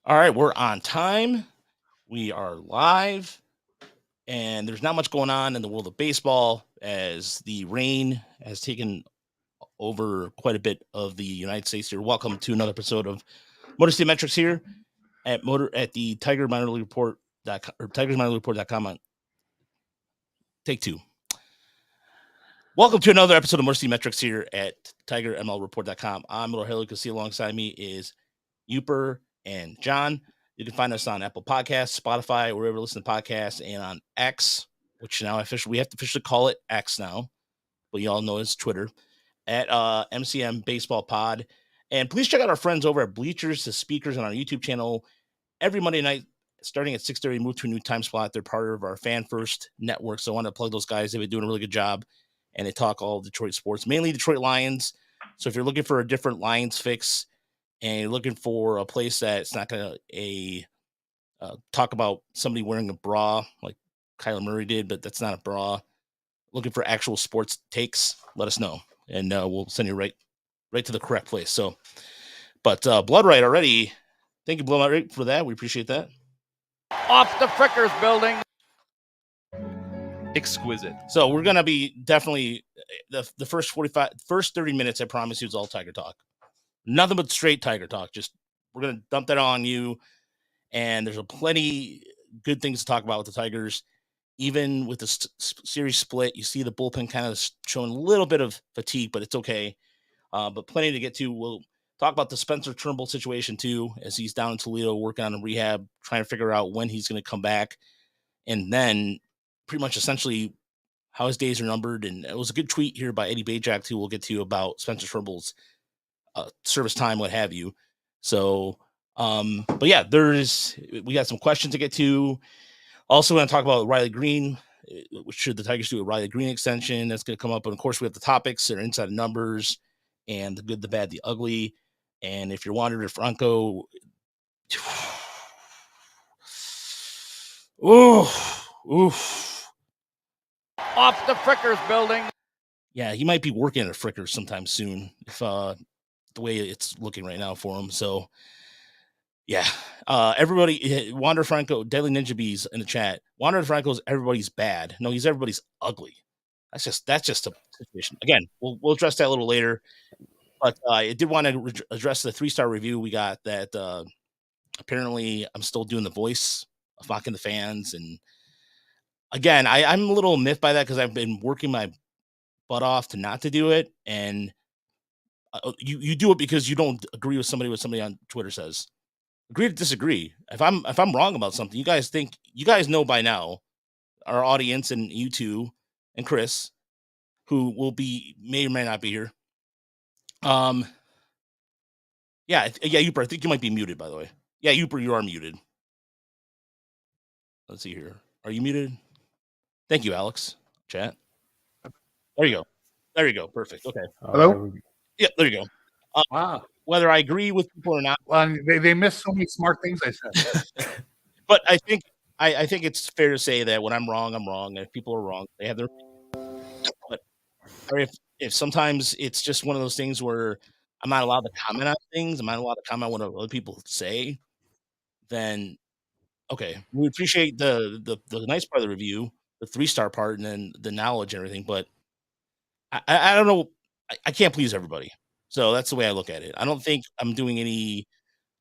All right, we're on time. We are live, and there's not much going on in the world of baseball as the rain has taken over quite a bit of the United States here. Welcome to another episode of Motor City Metrics here at the Tiger Minor League Report or TigersMinorLeagueReport.com on take two. Welcome to another episode of Motor City Metrics here at TigerMLReport.com. I'm Miller Haley. You can see alongside me is Uper and John. You can find us on Apple Podcasts, Spotify, wherever you listen to podcasts, and on X, which now we have to officially call it X now, but you all know it's Twitter, at MCM Baseball Pod. And please check out our friends over at Bleachers to Speakers on our YouTube channel every Monday night, starting at 6:30, move to a new time slot. They're part of our Fan First network, so I want to plug those guys. They've been doing a really good job, and they talk all Detroit sports, mainly Detroit Lions. So if you're looking for a different Lions fix, and you're looking for a place that's not going to talk about somebody wearing a bra like Kyler Murray did, but that's not a bra. Looking for actual sports takes, let us know, and we'll send you right to the correct place. So, but Blood Right already. Thank you, Blood Right, for that. We appreciate that. Off the Frickers building. Exquisite. So we're gonna be definitely the first 30 minutes. I promise you, it's all Tiger talk. Nothing but straight Tiger talk. Just we're gonna dump that on you, and there's a plenty good things to talk about with the Tigers. Even with the series split, you see the bullpen kind of showing a little bit of fatigue, but it's okay. But plenty to get to. We'll talk about the Spencer Turnbull situation too, as he's down in Toledo working on a rehab, trying to figure out when he's going to come back, and then pretty much essentially how his days are numbered. And it was a good tweet here by Eddie Bajak too. We'll get to about Spencer Turnbull's service time, what have you. So, but yeah, we got some questions to get to. Also, going to talk about Riley Green. Should the Tigers do a Riley Green extension? That's going to come up. And of course, we have the topics that are inside the numbers and the good, the bad, the ugly. And if you're wondering if Franco, oof. Off the Frickers building. Yeah, he might be working at a Frickers sometime soon, if the way it's looking right now for him. So, yeah, everybody, Wander Franco, Deadly Ninja Bees in the chat. Wander Franco's everybody's bad. No, he's everybody's ugly. That's just a situation. Again, we'll address that a little later. But I did want to address the 3-star review we got that apparently I'm still doing the voice of mocking the fans. And again, I'm a little miffed by that because I've been working my butt off to not to do it. And you do it because you don't agree with somebody what somebody on Twitter says. Agree to disagree. If I'm wrong about something, you guys know by now, our audience and you two and Chris, who may or may not be here. Yeah, Uper, I think you might be muted, by the way. Yeah, Uper, you are muted. Let's see here. Are you muted? Thank you, Alex. Chat. There you go. Perfect. Okay. Hello? Yeah, there you go. Wow. Whether I agree with people or not. Well, they missed so many smart things I said. But I think it's fair to say that when I'm wrong, I'm wrong. And if people are wrong, they have their. But or if sometimes it's just one of those things where I'm not allowed to comment on things, I'm not allowed to comment on what other people say, then okay, we appreciate the nice part of the review, the 3-star part, and then the knowledge and everything. But I don't know, I can't please everybody, so that's the way I look at it. I don't think I'm doing any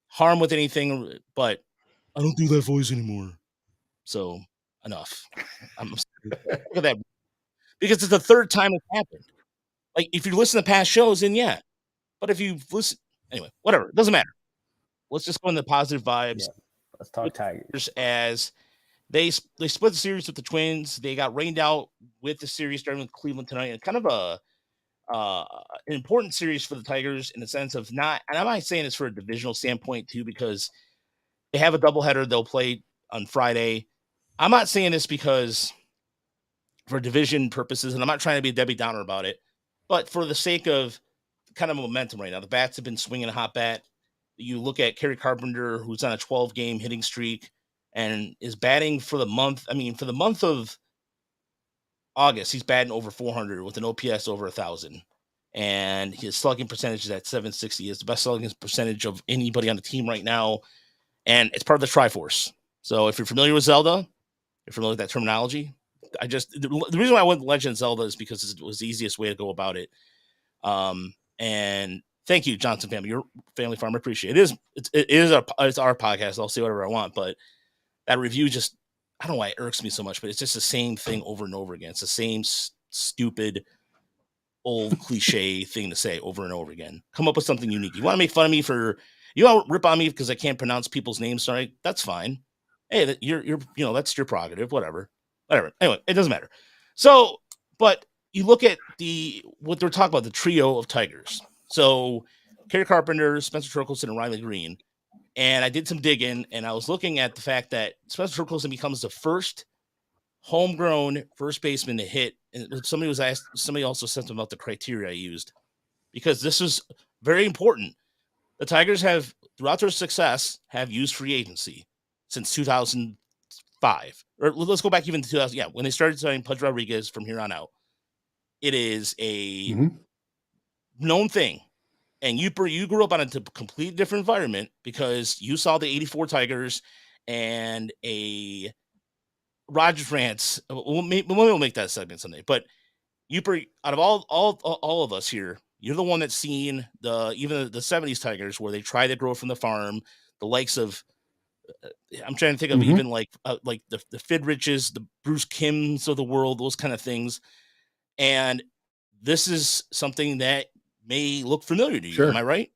harm with anything, but I don't do that voice anymore. So enough. Look at that, because it's the third time it's happened. Like if you listen to past shows, then yeah. But if you listen, anyway, whatever, it doesn't matter. Let's just go into positive vibes. Yeah, let's talk Tigers. As they split the series with the Twins, they got rained out with the series starting with Cleveland tonight, and kind of an important series for the Tigers in the sense of not, and I'm not saying this for a divisional standpoint too, because they have a doubleheader they'll play on Friday. I'm not saying this because for division purposes, and I'm not trying to be a Debbie Downer about it, but for the sake of kind of momentum right now. The bats have been swinging a hot bat. You look at Kerry Carpenter, who's on a 12-game hitting streak and is batting for the month. I mean, for the month of August, he's batting over 400 with an OPS over 1,000. And his slugging percentage is at 760. It's the best slugging percentage of anybody on the team right now. and it's part of the Triforce. So if you're familiar with Zelda, you're familiar with that terminology. The reason why I went Legend of Zelda is because it was the easiest way to go about it. And thank you, Johnson family, your family farm. I appreciate it. It's our podcast. I'll say whatever I want, but that review just, I don't know why it irks me so much, but it's just the same thing over and over again. It's the same stupid old cliche thing to say over and over again. Come up with something unique. You want to make fun of me you want to rip on me because I can't pronounce people's names. Sorry, that's fine. Hey, you're that's your prerogative. Whatever. Anyway, it doesn't matter. So, but you look at what they're talking about, the trio of Tigers. So, Kerry Carpenter, Spencer Torkelson, and Riley Green. And I did some digging, and I was looking at the fact that Spencer Torkelson becomes the first homegrown first baseman to hit. And somebody also said something about the criteria I used, because this is very important. The Tigers have, throughout their success, have used free agency since 2005. Or let's go back even to 2000. Yeah, when they started signing Pudge Rodriguez from here on out. It is a known thing. And you grew up on a completely different environment because you saw the 84 Tigers and a Rogers Rants. We'll make that segment someday. But out of all of us here, you're the one that's seen even the 70s Tigers, where they try to grow from the farm, the likes of I'm trying to think of even like the Fidriches, the Bruce Kims of the world, those kind of things. And this is something that may look familiar to you. Sure. Am I right?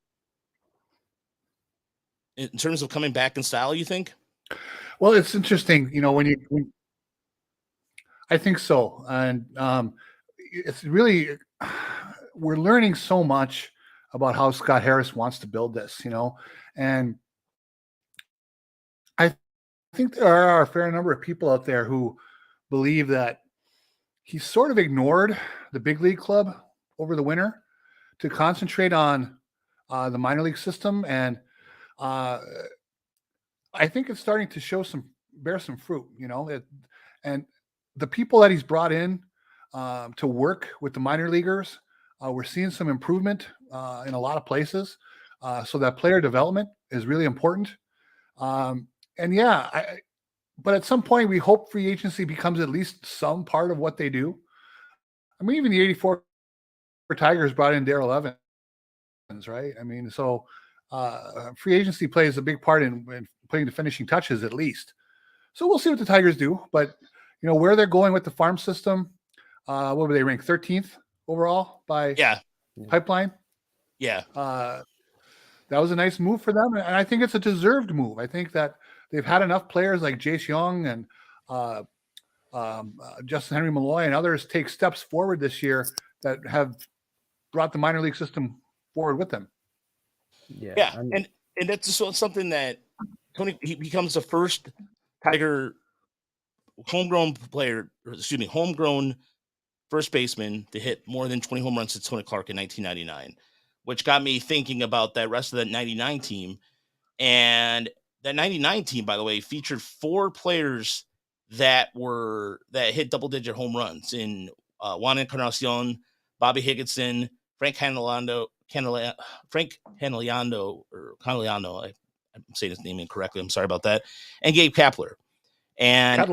In terms of coming back in style, you think? Well, it's interesting, I think so. And it's really, we're learning so much about how Scott Harris wants to build this, and I think there are a fair number of people out there who believe that he sort of ignored the big league club over the winter to concentrate on the minor league system. And I think it's starting to bear some fruit, and the people that he's brought in to work with the minor leaguers, we're seeing some improvement in a lot of places. So that player development is really important. And yeah, but at some point we hope free agency becomes at least some part of what they do. I mean, even the 84 Tigers brought in Darrell Evans, right? I mean, so free agency plays a big part in putting the finishing touches at least. So we'll see what the Tigers do. But, where they're going with the farm system, what were they ranked 13th overall by Pipeline? Yeah. That was a nice move for them. And I think it's a deserved move. I think that they've had enough players like Jace Young and Justin Henry Malloy and others take steps forward this year that have brought the minor league system forward with them. Yeah. And that's just something that he becomes the first Tiger homegrown first baseman to hit more than 20 home runs since Tony Clark in 1999, which got me thinking about that rest of that 99 team. And that 99 team, by the way, featured 4 players that hit double-digit home runs in Juan Encarnacion, Bobby Higginson, Frank Caneliano, or Caneliano. I'm saying his name incorrectly. I'm sorry about that. And Gabe Kapler. And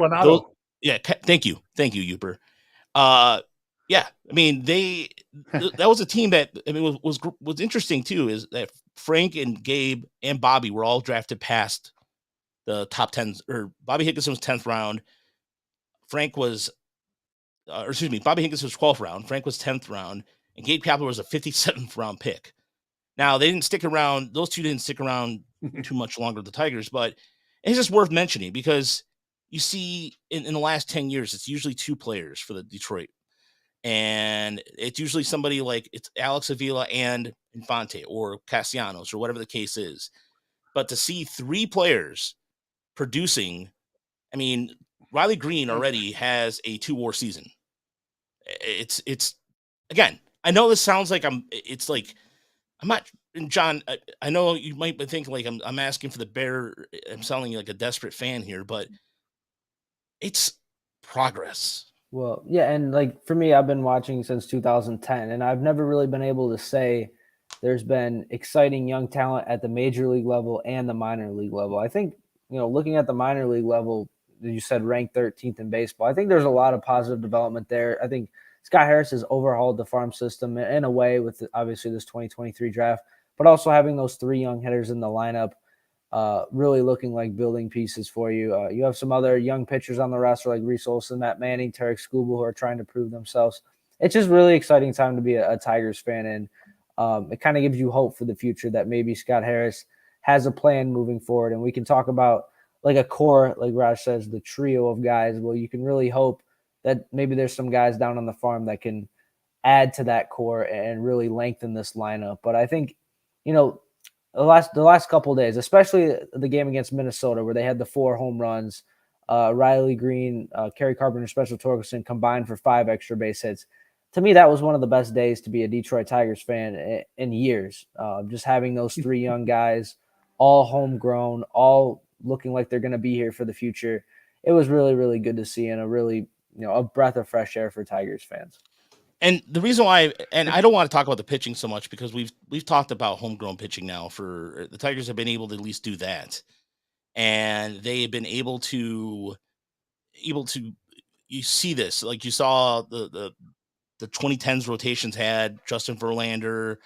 thank you, Uper. Yeah, I mean that was a team that was interesting too. Is that Frank and Gabe and Bobby were all drafted past the top 10, or Bobby Higginson was 10th round. Bobby Higginson was 12th round. Frank was 10th round, and Gabe Kapler was a 57th round pick. Now they didn't stick around; those two didn't stick around too much longer with the Tigers, but it's just worth mentioning because you see in the last 10 years, it's usually 2 players for the Detroit. And it's usually somebody like it's Alex Avila and Infante or Castellanos or whatever the case is. But to see 3 players producing, I mean, Riley Green already has a 2-WAR season. It's again, I know this sounds like I'm not, John, I know you might think like I'm asking for the bear. I'm sounding like a desperate fan here, but it's progress. Well, yeah, and like for me, I've been watching since 2010, and I've never really been able to say there's been exciting young talent at the major league level and the minor league level. I think, looking at the minor league level, you said ranked 13th in baseball. I think there's a lot of positive development there. I think Scott Harris has overhauled the farm system in a way with obviously this 2023 draft, but also having those 3 young hitters in the lineup, really looking like building pieces for you. You have some other young pitchers on the roster like Reese Olson, Matt Manning, Tarek Skubal, who are trying to prove themselves. It's just really exciting time to be a Tigers fan, and it kind of gives you hope for the future that maybe Scott Harris has a plan moving forward. And we can talk about like a core, like Raj says, the trio of guys. Well, you can really hope that maybe there's some guys down on the farm that can add to that core and really lengthen this lineup. But I think, the last couple of days, especially the game against Minnesota where they had the 4 home runs, Riley Green, Kerry Carpenter, Spencer Torkelson combined for 5 extra base hits. To me, that was one of the best days to be a Detroit Tigers fan in years. Just having those 3 young guys, all homegrown, all looking like they're going to be here for the future. It was really, really good to see, and a really, a breath of fresh air for Tigers fans. And the reason why, and I don't want to talk about the pitching so much because we've talked about homegrown pitching now. For the Tigers have been able to at least do that, and they have been able to you see this, like you saw the 2010s rotations had Justin Verlander,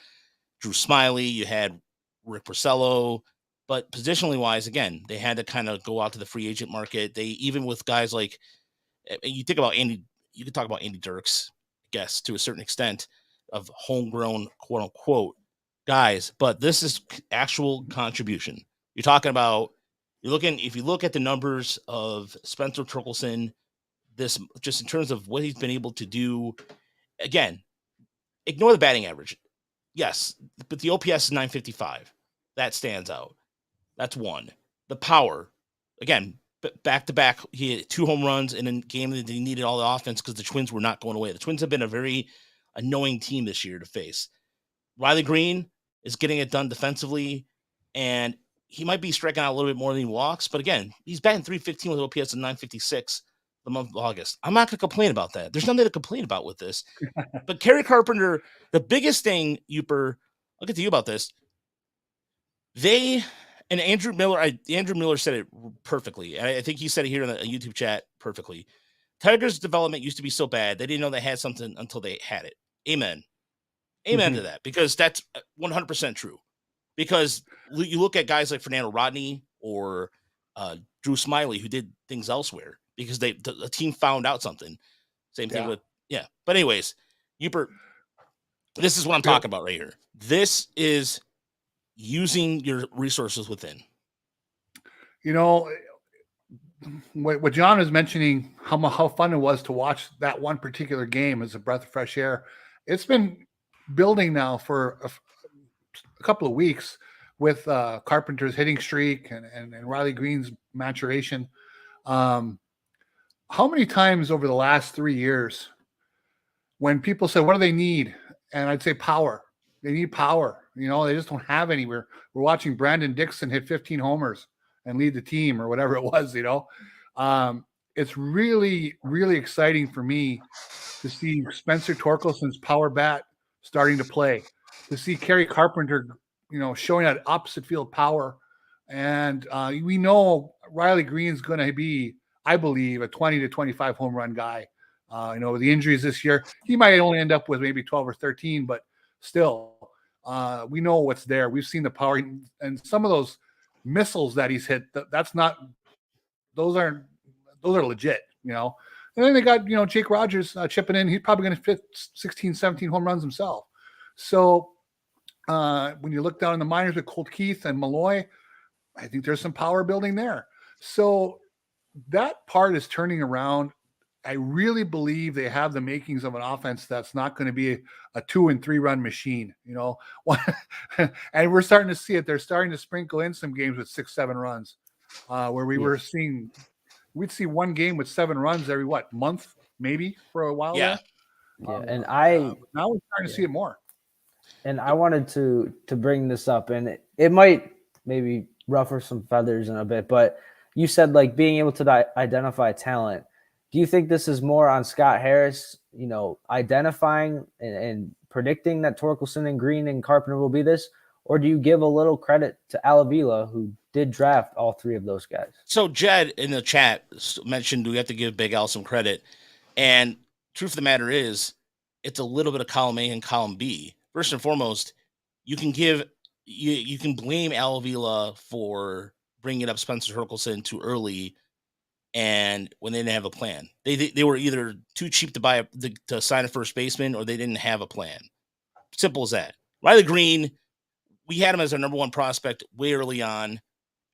Drew Smiley, you had Rick Porcello, but positionally wise, again, they had to kind of go out to the free agent market. They, even with guys like, you think about Andy, you could talk about Andy Dirks, I guess, to a certain extent, of homegrown, quote unquote, guys, but this is actual contribution. You're talking about, if you look at the numbers of Spencer Torkelson, this just in terms of what he's been able to do, again, ignore the batting average. Yes, but the OPS is 955. That stands out. That's one. The power, again, back to back, he had 2 home runs in a game that he needed all the offense because the Twins were not going away. The Twins have been a very annoying team this year to face. Riley Green is getting it done defensively, and he might be striking out a little bit more than he walks, but again, he's batting 315 with OPS of 956 the month of August. I'm not going to complain about that. There's nothing to complain about with this. But Kerry Carpenter, the biggest thing, Uper, I'll get to you about this. And Andrew Miller said it perfectly. I think he said it here in the YouTube chat perfectly. Tigers' development used to be so bad, they didn't know they had something until they had it. Amen. Amen to that, because that's 100% true. Because you look at guys like Fernando Rodney or Drew Smiley, who did things elsewhere because the team found out something. Same thing with, But anyways, Uper, this is what I'm talking about right here. This is using your resources within. What John is mentioning, how fun it was to watch that one particular game as a breath of fresh air. It's been building now for a couple of weeks with Carpenter's hitting streak and Riley Green's maturation. How many times over the last 3 years when people say, what do they need? And I'd say power. They need power. They just don't have any. We're watching Brandon Dixon hit 15 homers and lead the team or whatever it was, It's really, really exciting for me to see Spencer Torkelson's power bat starting to play, to see Kerry Carpenter, showing that opposite field power. And we know Riley Green's going to be, I believe, a 20 to 25 home run guy. With the injuries this year, he might only end up with maybe 12 or 13, but still, we know what's there. We've seen the power, and some of those missiles that he's hit, those are legit, And then they got, Jake Rogers chipping in. He's probably going to fit 16, 17 home runs himself. So when you look down in the minors with Colt Keith and Malloy, I think there's some power building there. So that part is turning around. I really believe they have the makings of an offense that's not going to be a 2 and 3 run machine, and we're starting to see it. They're starting to sprinkle in some games with 6, 7 runs, where we'd see one game with 7 runs every month, maybe for a while. Yeah. And now we're starting to see it more. And I wanted to bring this up, and it might maybe ruffle some feathers in a bit, but you said like being able to identify talent. Do you think this is more on Scott Harris, identifying and predicting that Torkelson and Green and Carpenter will be this, or do you give a little credit to Alavila, who did draft all three of those guys? So Jed in the chat mentioned we have to give Big Al some credit, and truth of the matter is, it's a little bit of column A and column B. First and foremost, you can blame Alavila for bringing up Spencer Torkelson too early, and when they didn't have a plan, they were either too cheap to sign a first baseman, or they didn't have a plan. Simple as that. Riley Green, we had him as our number one prospect way early on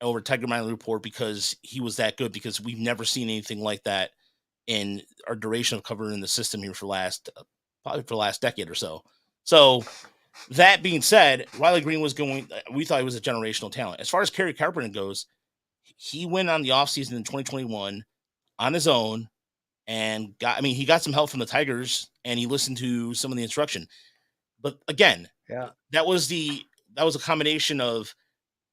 over Tiger Minor Report because he was that good, because we've never seen anything like that in our duration of covering the system here probably for the last decade or so. So that being said, Riley Green we thought he was a generational talent. As far as Kerry Carpenter goes, he went on the offseason in 2021 on his own and he got some help from the Tigers, and he listened to some of the instruction. But again, that was a combination of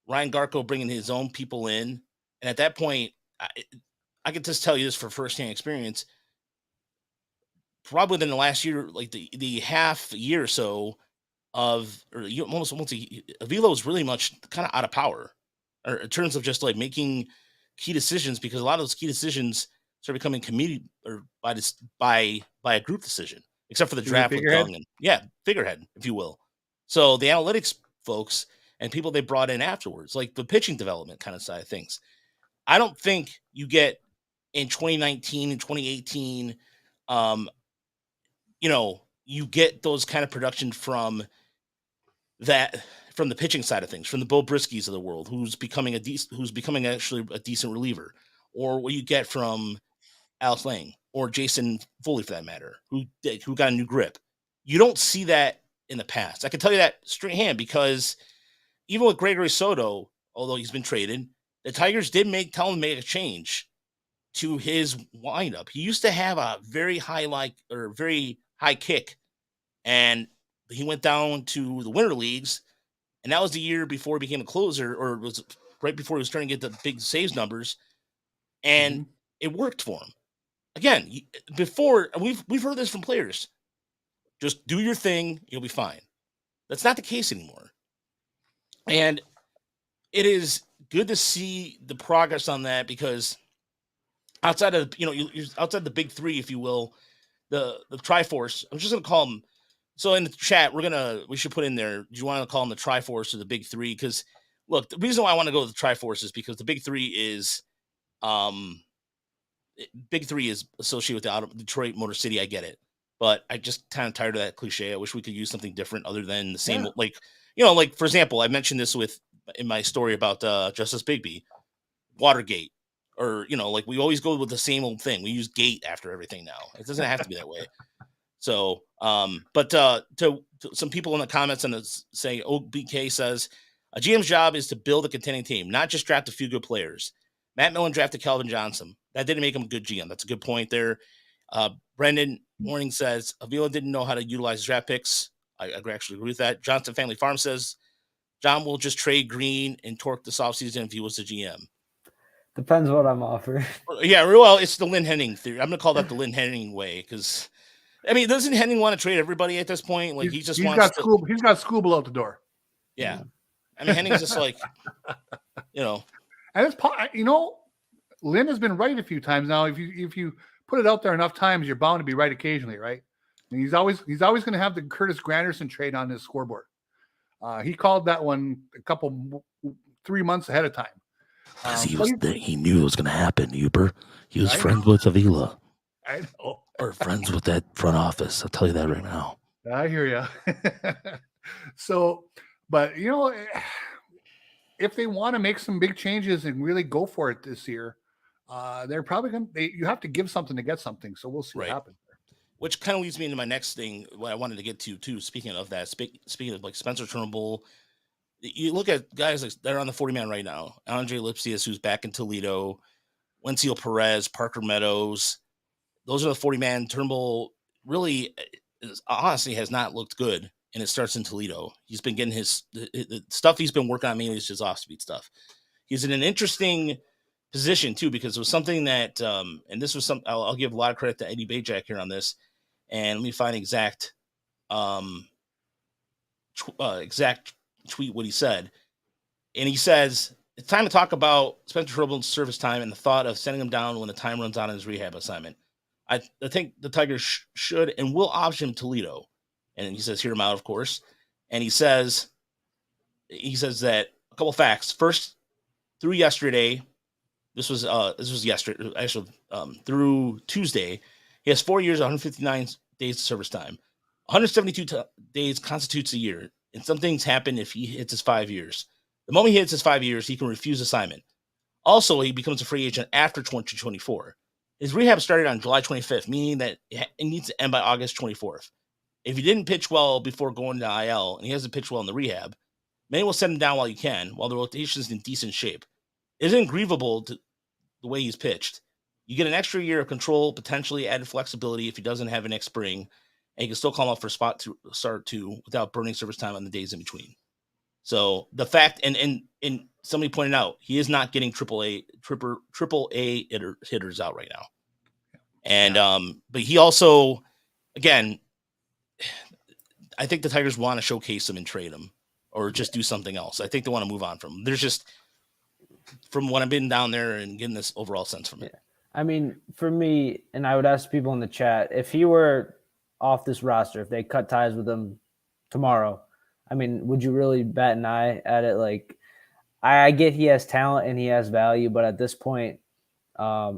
Ryan Garco bringing his own people in. And at that point, I can just tell you this for firsthand experience, probably within the last year, like the half year or so almost Avila was really much kind of out of power, or in terms of just like making key decisions, because a lot of those key decisions started becoming committee or by a group decision, except for the draft with Young and figurehead, if you will. So the analytics folks and people they brought in afterwards, like the pitching development kind of side of things, I don't think you get in 2019 and 2018. You get those kind of production from the pitching side of things, from the Bo Briskys of the world, who's becoming actually a decent reliever, or what you get from Alex Lang or Jason Foley, for that matter, who got a new grip. You don't see that in the past. I can tell you that straight hand, because even with Gregory Soto, although he's been traded, the Tigers did tell him to make a change to his windup. He used to have a very high kick, and he went down to the winter leagues, and that was the year before he became a closer, or it was right before he was starting to get the big saves numbers, and it worked for him. Again, before we've heard this from players, just do your thing, you'll be fine. That's not the case anymore, and it is good to see the progress on that, because outside of outside the big three, if you will, the Triforce, I'm just gonna call them. So in the chat, we should put in there, do you want to call them the Triforce or the big three? Because look, the reason why I want to go with the Triforce is because the big three is associated with the Detroit Motor City. I get it, but I just kind of tired of that cliche. I wish we could use something different other than the same. Like for example, I mentioned this in my story about Justice Bigby, Watergate, or like we always go with the same old thing. We use gate after everything now. It doesn't have to be that way. So, but to some people in the comments and say, OBK says a GM's job is to build a contending team, not just draft a few good players. Matt Millen drafted Calvin Johnson. That didn't make him a good GM. That's a good point there. Brendan Warning says Avila didn't know how to utilize draft picks. I actually agree with that. Johnson Family Farm says John will just trade Green and Torque this offseason if he was the GM. Depends what I'm offered. Yeah, well, it's the Lynn Henning theory. I'm going to call that the Lynn Henning way, because doesn't Henning want to trade everybody at this point? Like he's got Scooble out the door. Yeah. Henning's just like, And it's Lynn has been right a few times now. If you put it out there enough times, you're bound to be right occasionally, right? And he's always going to have the Curtis Granderson trade on his scoreboard. He called that one 3 months ahead of time. Because he knew it was going to happen, Huber. He was friends with Avila. I know. Or friends with that front office. I'll tell you that right now. I hear you. So, but if they want to make some big changes and really go for it this year, they're probably going to, you have to give something to get something. So we'll see what happens. Which kind of leads me into my next thing, what I wanted to get to too. Speaking of that, speaking of like Spencer Turnbull, you look at guys like that are on the 40-man right now. Andre Lipsius, who's back in Toledo, Wenzel Perez, Parker Meadows. Those are the 40-man. Turnbull really, honestly, has not looked good, and it starts in Toledo. He's been getting the stuff he's been working on, mainly is just off-speed stuff. He's in an interesting position, too, because it was something that, and this was I'll give a lot of credit to Eddie Bajak here on this, and let me find exact exact tweet what he said, and he says it's time to talk about Spencer Trible's service time and the thought of sending him down when the time runs out on his rehab assignment. I think the Tigers should and will option him Toledo, and he says hear him out, of course, and he says that a couple facts. First, through yesterday, this was yesterday actually through Tuesday, he has 4 years, 159 days of service time. 172 days constitutes a year, and some things happen if he hits his 5 years. The moment he hits his 5 years, he can refuse assignment. Also, he becomes a free agent after 2024. His rehab started on July 25th, meaning that it needs to end by August 24th. If he didn't pitch well before going to IL, and he hasn't pitched well in the rehab, many will send him down while you can, while the rotation is in decent shape. It isn't grievable to the way he's pitched. You get an extra year of control, potentially added flexibility if he doesn't have an next spring, and you can still call him up for spot to start two without burning service time on the days in between. So the fact, and somebody pointed out, he is not getting triple A hitters out right now. And but he also, again, I think the Tigers want to showcase him and trade him or just do something else. I think they want to move on from him. There's just, from what I've been down there and getting this overall sense from it. I mean, for me, and I would ask people in the chat, if he were off this roster, if they cut ties with him tomorrow, I mean, would you really bat an eye at it? Like, I get he has talent and he has value, but at this point, I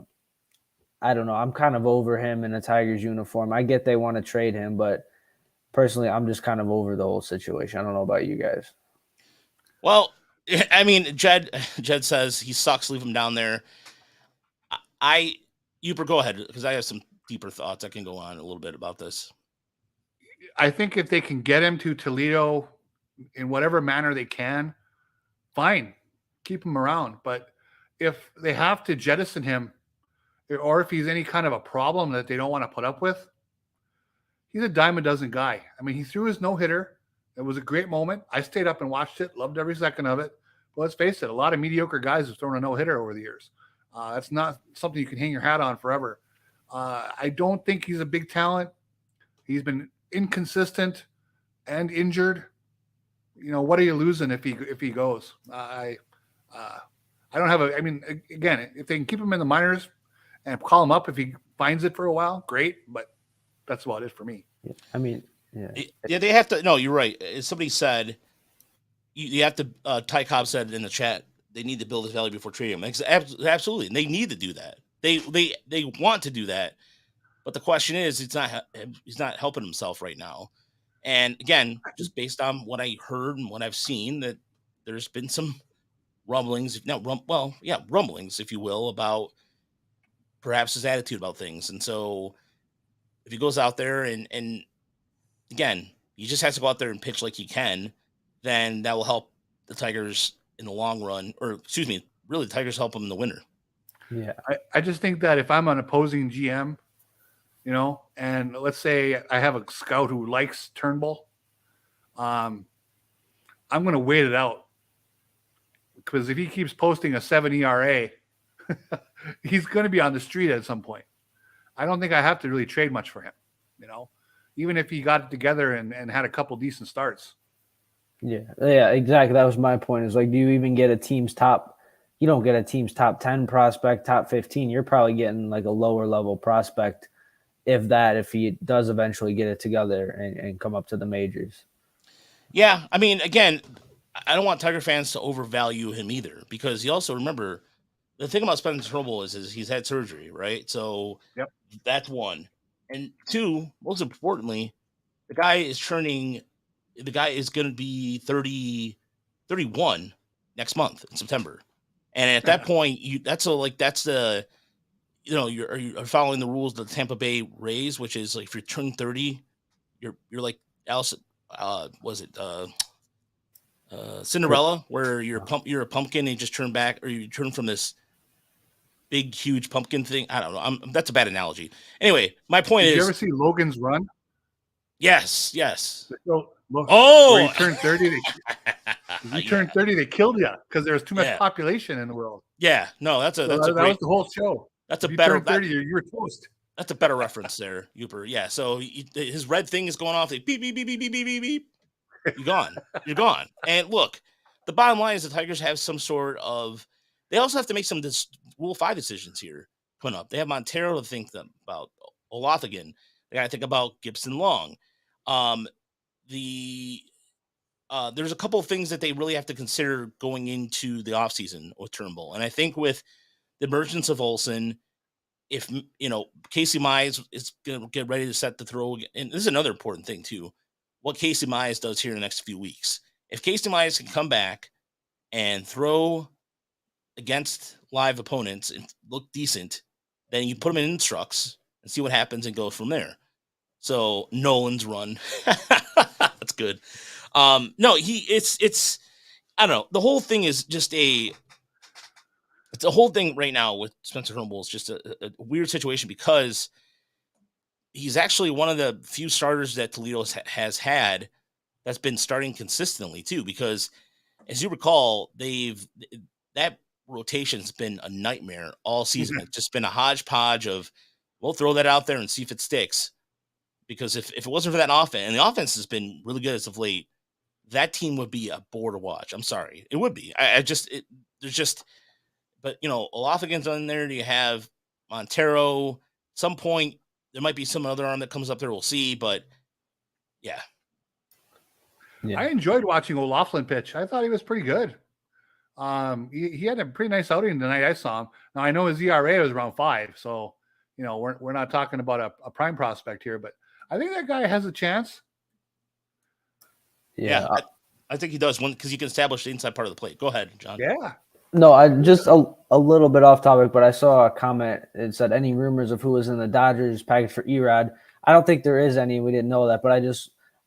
don't know. I'm kind of over him in a Tigers uniform. I get they want to trade him, but personally, I'm just kind of over the whole situation. I don't know about you guys. Well, I mean, Jed says he sucks. Leave him down there. Uper, go ahead, because I have some deeper thoughts. I can go on a little bit about this. I think if they can get him to Toledo in whatever manner they can, fine, keep him around. But if they have to jettison him, or if he's any kind of a problem that they don't want to put up with, he's a dime a dozen guy. I mean, he threw his no-hitter. It was a great moment. I stayed up and watched it, loved every second of it. But let's face it, a lot of mediocre guys have thrown a no-hitter over the years. That's not something you can hang your hat on forever. I don't think he's a big talent. He's been inconsistent and injured. You know, what are you losing if he goes? I don't have a. I mean, again, if they can keep him in the minors and call him up if he finds it for a while, great. But that's about it for me. I mean, yeah, they have to. No, you're right. As somebody said, you have to. Ty Cobb said in the chat, they need to build his value before trading him. Absolutely, and they need to do that. They want to do that, but the question is, he's not helping himself right now. And again, just based on what I heard and what I've seen, that there's been some rumblings, rumblings, if you will, about perhaps his attitude about things. And so if he goes out there and again, he just has to go out there and pitch like he can, then that will help the Tigers in the long run, or excuse me, really the Tigers help him in the winter. Yeah. I just think that if I'm an opposing GM, you know, and let's say I have a scout who likes Turnbull, I'm going to wait it out, because if he keeps posting a 7 ERA, he's going to be on the street at some point. I don't think I have to really trade much for him, you know, even if he got it together and had a couple decent starts. Yeah, exactly. That was my point. Is like, do you even get a team's top? You don't get a team's top 10 prospect, top 15. You're probably getting like a lower level prospect, if he does eventually get it together and come up to the majors. Yeah, I mean, again, I don't want Tiger fans to overvalue him either, because you also remember the thing about Spencer Turnbull is he's had surgery, right? So That's one. And two, most importantly, the guy is going to be 31 next month in September. And at that point, you're following the rules of the Tampa Bay Rays, which is like if you turn 30, you're like Alice, Cinderella, where you're a pumpkin and you just turn back, or you turn from this big, huge pumpkin thing. I don't know. That's a bad analogy. Anyway, my point is. Did you ever see Logan's Run? Yes. So, you turned 30. Turned 30, they killed you because there was too much population in the world. Yeah, no, that was the whole show. That's a better 30. You were toast. That's a better reference there, Uper. Yeah, so his red thing is going off. Like beep beep beep beep beep beep beep. You're gone. You're gone. And look, the bottom line is the Tigers have some sort of. They also have to make some Rule 5 decisions here coming up. They have Montero to think about, Olothigan. They got to think about Gibson Long. There's a couple of things that they really have to consider going into the offseason with Turnbull. And I think with the emergence of Olsen, if Casey Mize is going to get ready to set the throw, and this is another important thing too, what Casey Mize does here in the next few weeks. If Casey Mize can come back and throw against live opponents and look decent, then you put him in instructs and see what happens and go from there. So Nolan's run, that's good. No, it's I don't know. The whole thing is just it's a whole thing right now with Spencer Turnbull is just a weird situation because he's actually one of the few starters that Toledo has had that's been starting consistently too. Because as you recall, that rotation's been a nightmare all season. It's just been a hodgepodge of we'll throw that out there and see if it sticks. Because if it wasn't for that offense, and the offense has been really good as of late, that team would be a bore to watch. I'm sorry. It would be. But Olothigan's on there. You have Montero. Some point, there might be some other arm that comes up there. We'll see. But yeah. I enjoyed watching O'Loughlin pitch. I thought he was pretty good. He had a pretty nice outing tonight. I saw him. Now I know his ERA was around 5, so we're not talking about a prime prospect here, but I think that guy has a chance. Yeah, I think he does because he can establish the inside part of the plate. Go ahead, John. Yeah. No, I just a little bit off topic, but I saw a comment. It said any rumors of who was in the Dodgers package for Erod. I don't think there is any. We didn't know that, but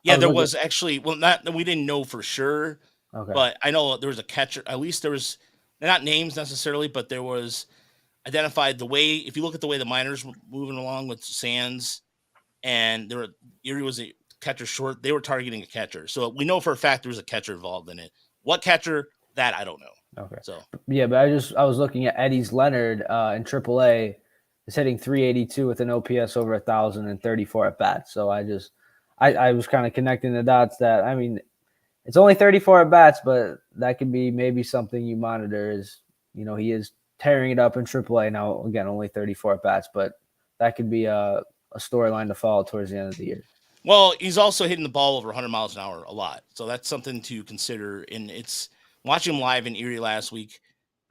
there was actually. Well, we didn't know for sure. Okay. But I know there was a catcher. At least there was not names necessarily, but there was identified the way. If you look at the way the minors were moving along with Sands, and Erie was a catcher short, they were targeting a catcher. So we know for a fact there was a catcher involved in it. What catcher? That I don't know. Okay. So yeah, but I was looking at Eddie's Leonard in AAA. Is hitting 382 with an OPS over 1,000 and 34 at bats. So I was kind of connecting the dots that it's only 34 at bats, but that could be maybe something you monitor. Is he is tearing it up in AAA now. Again, only 34 at bats, but that could be a storyline to follow towards the end of the year. Well, he's also hitting the ball over 100 miles an hour a lot, so that's something to consider. And it's watching him live in Erie last week,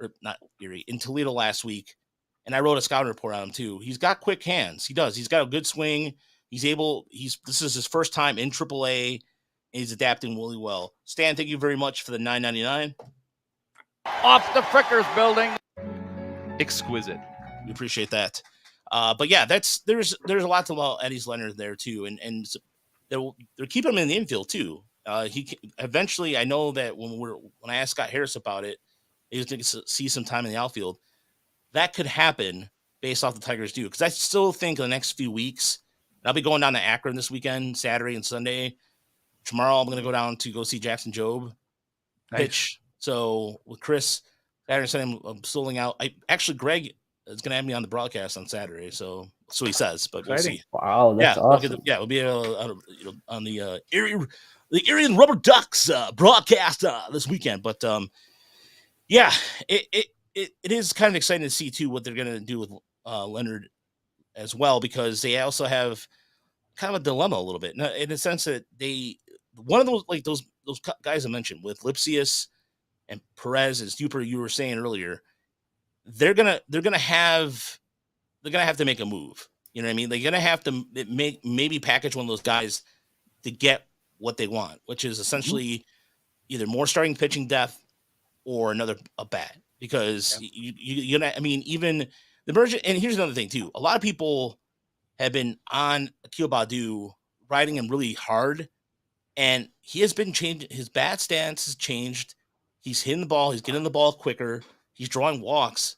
or not Erie, in Toledo last week, and I wrote a scouting report on him too. He's got quick hands. He does. He's got a good swing. This is his first time in AAA, and he's adapting really well. Stan, thank you very much for the $9.99. Off the Frickers building. Exquisite. We appreciate that. But yeah, there's a lot to about Eddie's Leonard there too, and they're keeping him in the infield too. He eventually, I know that when I asked Scott Harris about it, he was going to see some time in the outfield. That could happen based off the Tigers do, because I still think in the next few weeks, I'll be going down to Akron this weekend, Saturday and Sunday. Tomorrow, I'm going to go down to go see Jackson Jobe pitch. Nice. So with Chris, Saturday and Sunday, I'm soling out. Greg is going to have me on the broadcast on Saturday, so he says, but we'll see. Wow, that's awesome. We'll be on the Erie and Rubber Ducks broadcast this weekend. But it is kind of exciting to see too what they're going to do with Leonard as well, because they also have kind of a dilemma a little bit in the sense that one of those guys I mentioned with Lipsius and Perez, as you were saying earlier, they're gonna have to make a move. You know what I mean? They're gonna have to maybe package one of those guys to get what they want, which is essentially either more starting pitching depth or a bat. Because even the emergent. And here's another thing too: a lot of people have been on Akil Baddoo, riding him really hard, and he has been changing. His bat stance has changed. He's hitting the ball. He's getting the ball quicker. He's drawing walks.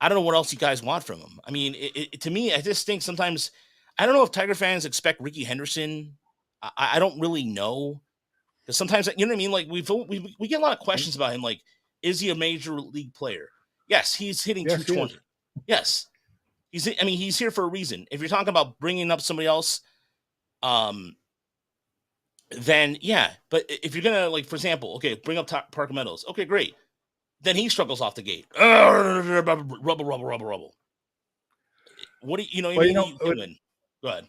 I don't know what else you guys want from him. I mean, to me, I just think sometimes I don't know if Tiger fans expect Ricky Henderson. I don't really know, because sometimes, you know what I mean. Like we get a lot of questions about him. Like, is he a major league player? Yes, he's hitting 220. Yes, he's here for a reason. If you're talking about bringing up somebody else, then yeah. But if you're gonna, like, for example, okay, bring up Parker Meadows. Okay, great. Then he struggles off the gate. Rubble. What do you know? What I Well, mean, he's doing. Go ahead.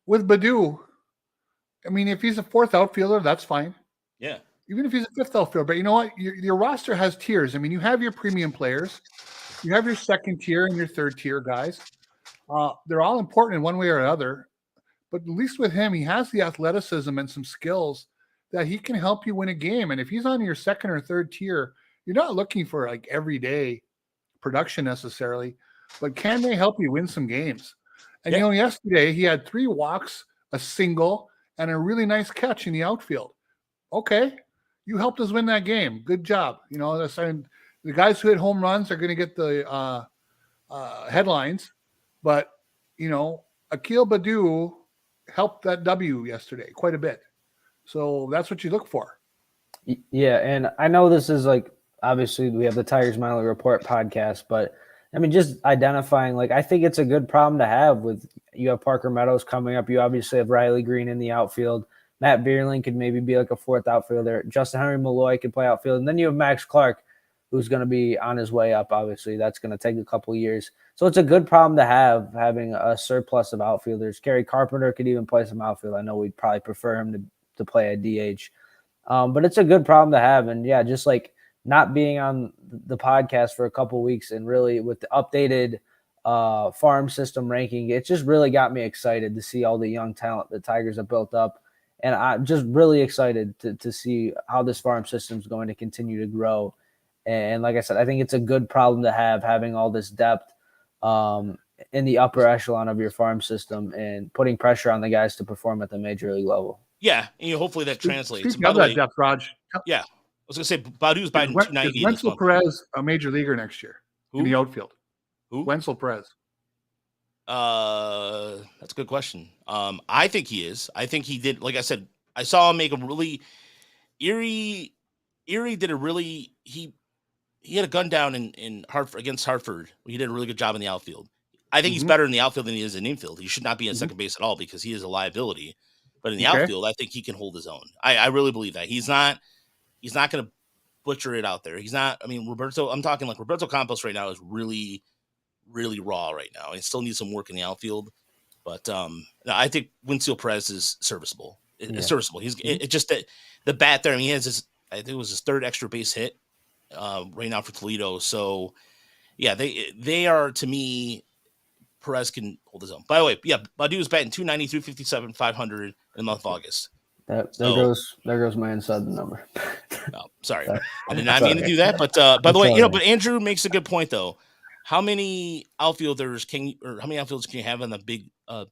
with Badu, I mean, if he's a fourth outfielder, that's fine. Yeah. Even if he's a fifth outfielder, but you know what? Your roster has tiers. I mean, you have your premium players, you have your second tier and your third tier guys. They're all important in one way or another. But at least with him, he has the athleticism and some skills that he can help you win a game. And if he's on your second or third tier, you're not looking for like everyday production necessarily, but can they help you win some games? And Yeah. Yesterday he had 3 walks, a single, and a really nice catch in the outfield. Okay, you helped us win that game. Good job. The guys who hit home runs are going to get the headlines, but Akil Badu helped that W yesterday quite a bit. So that's what you look for. Yeah, and I know this is like, obviously we have the Tigers Minor League Report podcast, but I mean, just identifying, like, I think it's a good problem to have with, you have Parker Meadows coming up. You obviously have Riley Green in the outfield. Matt Bierling could maybe be like a fourth outfielder. Justin Henry Malloy could play outfield. And then you have Max Clark, who's going to be on his way up. Obviously, that's going to take a couple of years. So it's a good problem to have, having a surplus of outfielders. Kerry Carpenter could even play some outfield. I know we'd probably prefer him to play a DH. But it's a good problem to have. And yeah, just like not being on the podcast for a couple of weeks and really with the updated farm system ranking, it just really got me excited to see all the young talent the Tigers have built up. And I'm just really excited to see how this farm system is going to continue to grow. And like I said, I think it's a good problem to have, having all this depth in the upper echelon of your farm system and putting pressure on the guys to perform at the major league level. Yeah, and hopefully that translates. Speaking of that depth, Raj. Yeah, I was going to say Badu's batting 290. Wenzel Perez a major leaguer next year in the outfield? Who? Wenzel Perez. That's a good question. I think he is. I think he did. Like I said, I saw him make a really Erie did a really he had a gun down in Hartford against Hartford. He did a really good job in the outfield. I think he's better in the outfield than he is in infield. He should not be in second base at all because he is a liability. But in the outfield, I think he can hold his own. I really believe that. He's not going to butcher it out there. He's not. I mean, I'm talking like Roberto Campos right now is really, really raw right now. He still needs some work in the outfield. But I think Wenzel Perez is serviceable. It's serviceable. It's just that the bat there. I mean, he has his. I think it was his third extra base hit right now for Toledo. So yeah, they are, to me. Perez can hold his own. By the way, yeah, Badu was batting 290, 357, 500 in the month of August. There goes my inside the number. Oh, sorry. I did not mean to do that. But by the way, but Andrew makes a good point though. How many outfielders can you have on the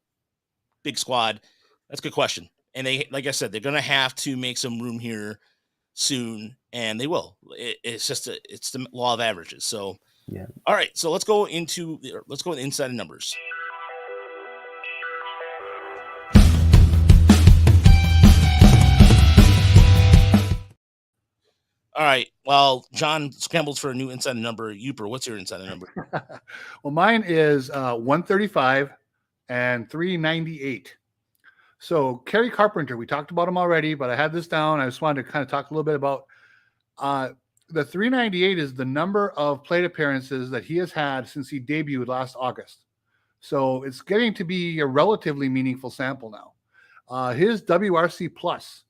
big squad? That's a good question. And they, like I said, they're going to have to make some room here soon, and they will. It's the law of averages. So. Yeah. All right. So let's go with inside numbers. All right. Well, John scrambles for a new inside number. Uper, what's your inside number? Well, mine is 135 and 398. So Kerry Carpenter, we talked about him already, but I had this down. I just wanted to kind of talk a little bit about the 398 is the number of plate appearances that he has had since he debuted last August. So it's getting to be a relatively meaningful sample now. His WRC plus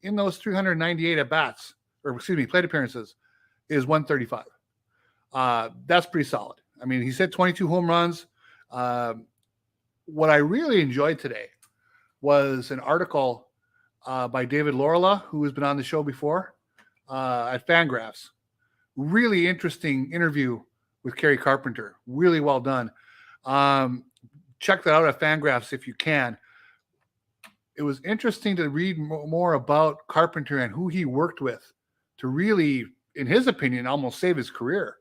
in those 398 at-bats, plate appearances, is 135. That's pretty solid. I mean, he's hit 22 home runs. What I really enjoyed today was an article by David Lorela, who has been on the show before, at Fangraphs. Really interesting interview with Kerry Carpenter. Really well done. Check that out at Fangraphs if you can. It was interesting to read more about Carpenter and who he worked with to really, in his opinion, almost save his career.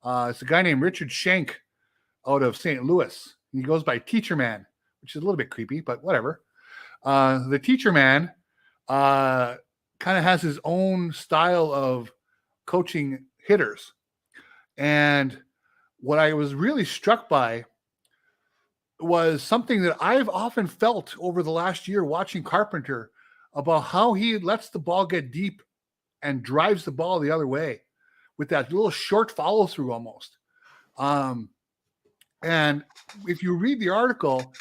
It's a guy named Richard Schenk out of St. Louis. He goes by Teacher Man, which is a little bit creepy, but whatever. The Teacher Man kind of has his own style of coaching hitters. And what I was really struck by was something that I've often felt over the last year watching Carpenter. about how he lets the ball get deep and drives the ball the other way with that little short follow through almost. And if you read the article,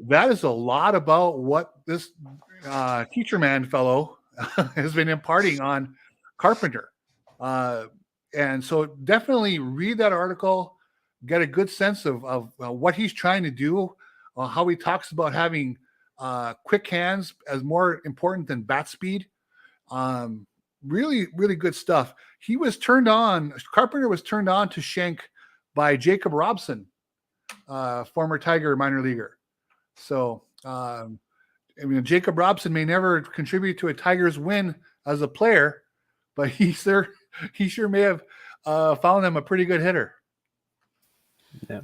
that is a lot about what this teacher man fellow has been imparting on Carpenter. And so definitely read that article, get a good sense of what he's trying to do, how he talks about having quick hands as more important than bat speed. Really, really good stuff. Carpenter was turned on to Schenk by Jacob Robson, former Tiger minor leaguer. So, Jacob Robson may never contribute to a Tigers win as a player, but he sure may have found them a pretty good hitter.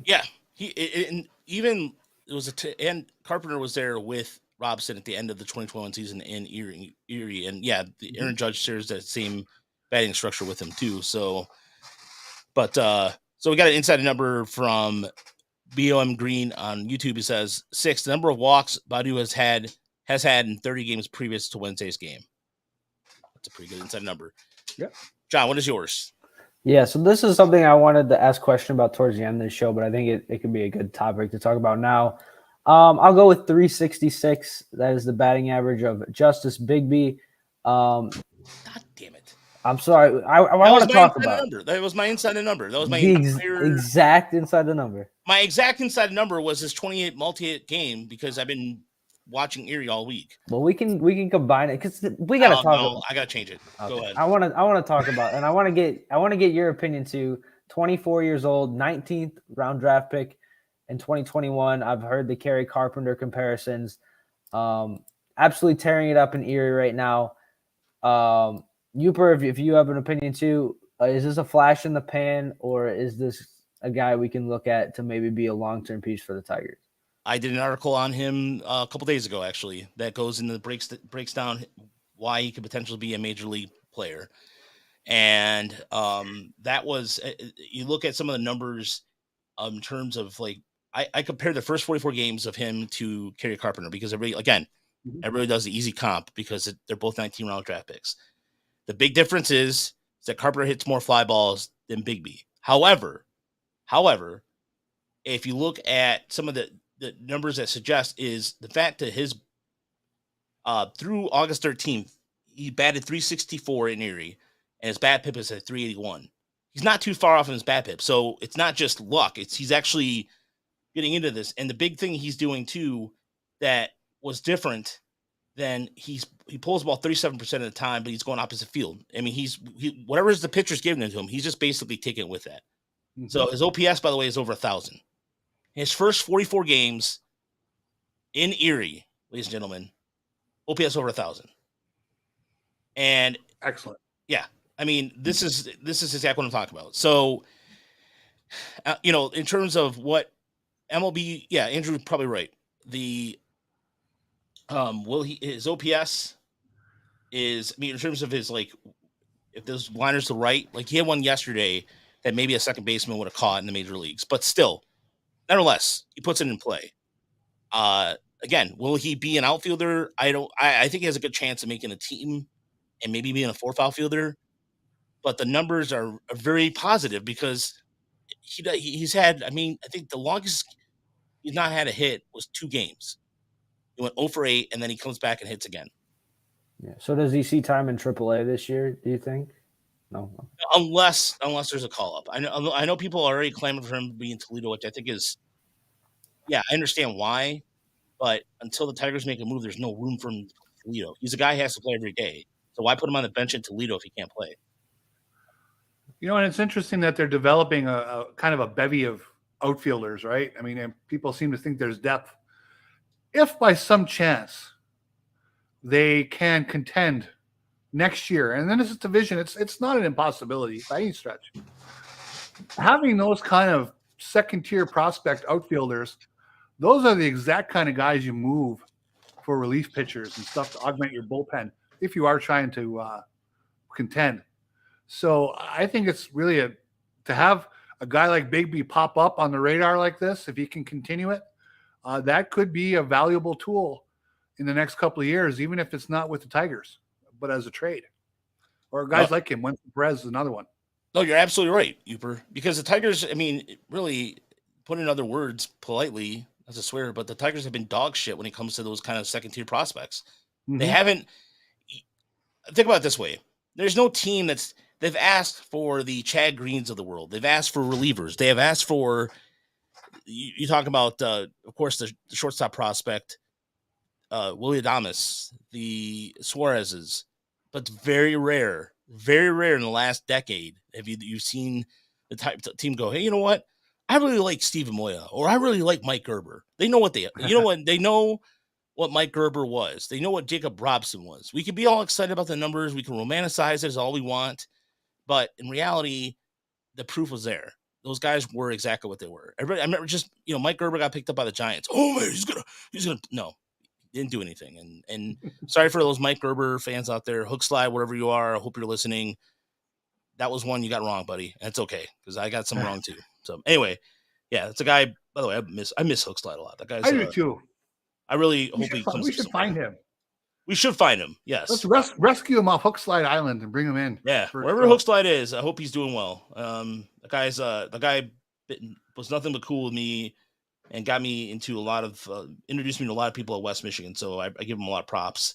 Yeah, and Carpenter was there with Robson at the end of the 2021 season in Erie, and yeah, the Aaron Judge shares that same batting structure with him too. So we got an inside number from BOM Green on YouTube. He says 6, the number of walks Badu has had in 30 games previous to Wednesday's game. That's a pretty good inside number. Yep. John, what is yours? Yeah, so this is something I wanted to ask a question about towards the end of the show, but I think it could be a good topic to talk about now. I'll go with 366. That is the batting average of Justice Bigbie. God damn it. I'm sorry. I want to talk about number. That was my inside number. That was my exact inside the number. My exact inside number was his 28 multi-hit game because I've been watching Erie all week. Well, we can combine it because we got to talk. No, I got to change it. Okay. Go ahead. I want to talk about, and I want to get your opinion too. 24 years old, 19th round draft pick in 2021. I've heard the Kerry Carpenter comparisons. Absolutely tearing it up in Erie right now. Uper, if you have an opinion too, is this a flash in the pan, or is this a guy we can look at to maybe be a long-term piece for the Tigers? I did an article on him a couple days ago, actually, that goes into breaks down why he could potentially be a major league player. And that was, you look at some of the numbers in terms of like, I compared the first 44 games of him to Kerry Carpenter because everybody does the easy comp because they're both 19 round draft picks. The big difference is that Carpenter hits more fly balls than Bigbie. However, if you look at some of the numbers that suggest is the fact that his through August 13th, he batted 364 in Erie, and his bat pip is at 381. He's not too far off in his bat pip, so it's not just luck. He's actually getting into this. And the big thing he's doing too that was different than he pulls the ball 37% of the time, but he's going opposite field. I mean, whatever the pitcher's giving it to him, he's just basically taking it with that. Mm-hmm. So his OPS, by the way, is over 1,000. His first 44 games in Erie, ladies and gentlemen, OPS over 1,000. And excellent. Yeah. I mean, this is exactly what I'm talking about. So, in terms of what MLB, yeah, Andrew's probably right. The his OPS is, I mean, in terms of his, like, if those liners to right, like he had one yesterday that maybe a second baseman would have caught in the major leagues, but still, nevertheless, he puts it in play. Again, will he be an outfielder? I think he has a good chance of making a team and maybe being a fourth outfielder, but the numbers are very positive because he's had, I mean, I think the longest he's not had a hit was 2 games. He went 0 for 8, and then he comes back and hits again. Yeah. So does he see time in AAA this year, do you think? No. Unless there's a call-up. I know people are already clamoring for him to be in Toledo, which I think is, yeah, I understand why, but until the Tigers make a move, there's no room for him in Toledo. He's a guy who has to play every day. So why put him on the bench in Toledo if he can't play? And it's interesting that they're developing a kind of a bevy of outfielders, right? I mean, and people seem to think there's depth. If by some chance they can contend next year, and then this division, it's not an impossibility by any stretch. Having those kind of second-tier prospect outfielders, those are the exact kind of guys you move for relief pitchers and stuff to augment your bullpen if you are trying to contend. So I think it's really to have a guy like Bigbie pop up on the radar like this, if he can continue it, that could be a valuable tool in the next couple of years, even if it's not with the Tigers, but as a trade. Or guys like him. Winston Perez is another one. No, you're absolutely right, Uper. Because the Tigers, I mean, really, put in other words politely, as a swear, but the Tigers have been dog shit when it comes to those kind of second-tier prospects. Mm-hmm. They haven't. Think about it this way: there's no team they've asked for the Chad Greens of the world. They've asked for relievers. They have asked for. You talk about, of course, the shortstop prospect, Willie Adames, the Suarez's, but very rare in the last decade have you've seen the team go, hey, you know what? I really like Steven Moya, or I really like Mike Gerber. They know what they know what Mike Gerber was. They know what Jacob Robson was. We can be all excited about the numbers. We can romanticize it as all we want. But in reality, the proof was there. Those guys were exactly what they were. I remember just, Mike Gerber got picked up by the Giants. Oh man, he's gonna no, didn't do anything. And sorry for those Mike Gerber fans out there. Hook slide, wherever you are. I hope you're listening. That was one you got wrong, buddy. That's okay, because I got some wrong too. So anyway, yeah, that's a guy. By the way, I miss Hook slide a lot. That guy's. I do too. I really hope he comes. We should find him. We should find him. Yes. Let's rescue him off Hook Slide Island and bring him in. Yeah, wherever Hook Slide is, I hope he's doing well. The guy was nothing but cool with me, and got me into introduced me to a lot of people at West Michigan. So I give him a lot of props.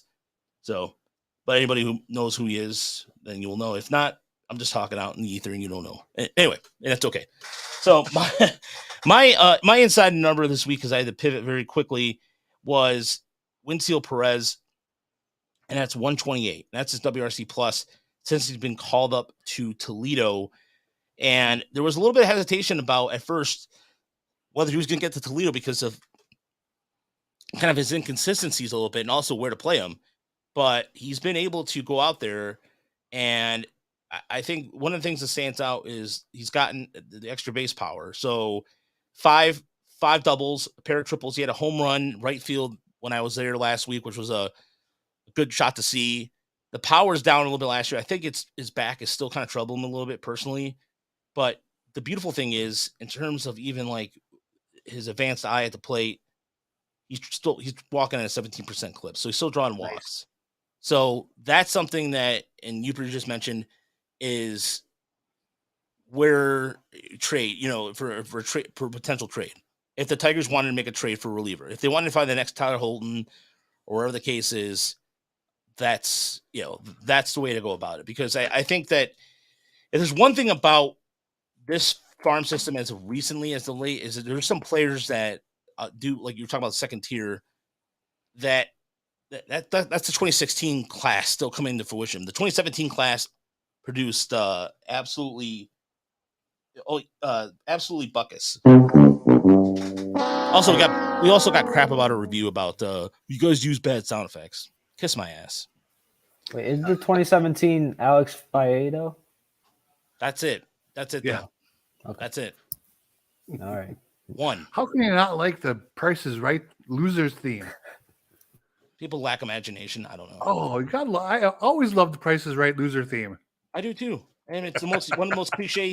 So, but anybody who knows who he is, then you will know. If not, I'm just talking out in the ether, and you don't know. Anyway, and that's okay. So my inside number this week, because I had to pivot very quickly, was Winfield Perez. And that's 128. That's his WRC plus since he's been called up to Toledo. And there was a little bit of hesitation about at first whether he was going to get to Toledo because of kind of his inconsistencies a little bit and also where to play him. But he's been able to go out there. And I think one of the things that stands out is he's gotten the extra base power. So five doubles, a pair of triples. He had a home run right field when I was there last week, which was a good shot to see. The power's down a little bit last year. I think his back is still kind of troubling him a little bit personally. But the beautiful thing is, in terms of even like his advanced eye at the plate, he's walking at a 17% clip. So he's still drawing walks. Nice. So that's something that, and you just mentioned, is where trade, for potential trade. If the Tigers wanted to make a trade for a reliever, if they wanted to find the next Tyler Holton or whatever the case is, that's the way to go about it. Because I think that if there's one thing about this farm system as recently as the late is that there's some players that do, like you're talking about second tier, that's the 2016 class still coming into fruition. The 2017 class produced absolutely buckus. We also got crap about a review about you guys use bad sound effects. Kiss my ass. Wait, is the 2017 Alex Faedo? That's it. Yeah. Okay. That's it. All right. One. How can you not like the Price is Right losers theme? People lack imagination. I don't know. Oh, I always love the Price is Right loser theme. I do too. And it's one of the most cliche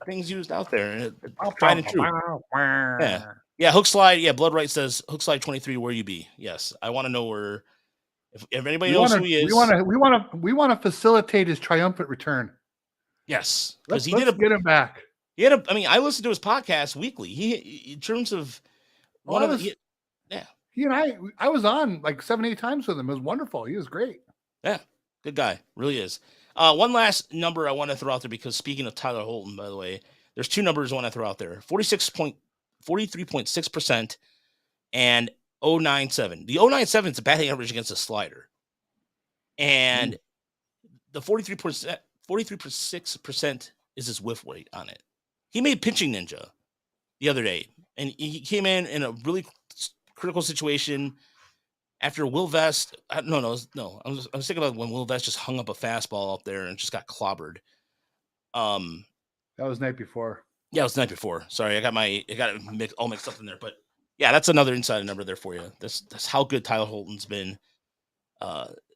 things used out there. And it's tried and true. Yeah. Hook slide. Yeah. Blood Right says Hook slide 23. Where you be? Yes. I want to know where. If anybody knows who he is, we want to facilitate his triumphant return. Yes, because let's get him back. I listen to his podcast weekly. He in terms of he and I was on like 7-8 times with him. It was wonderful. He was great. Yeah, good guy, really is. One last number I want to throw out there, because speaking of Tyler Holton, by the way, there's two numbers I want to throw out there: 43.6% and 0.97. The 0.97 is a batting average against a slider, and the 43.6% is his whiff rate on it. He made Pitching Ninja the other day, and he came in a really critical situation after Will Vest. No. I was thinking about when Will Vest just hung up a fastball up there and just got clobbered. That was the night before. Yeah, it was the night before. Sorry, I got it all mixed up in there, but. Yeah, that's another insider number there for you. That's how good Tyler Holton's been.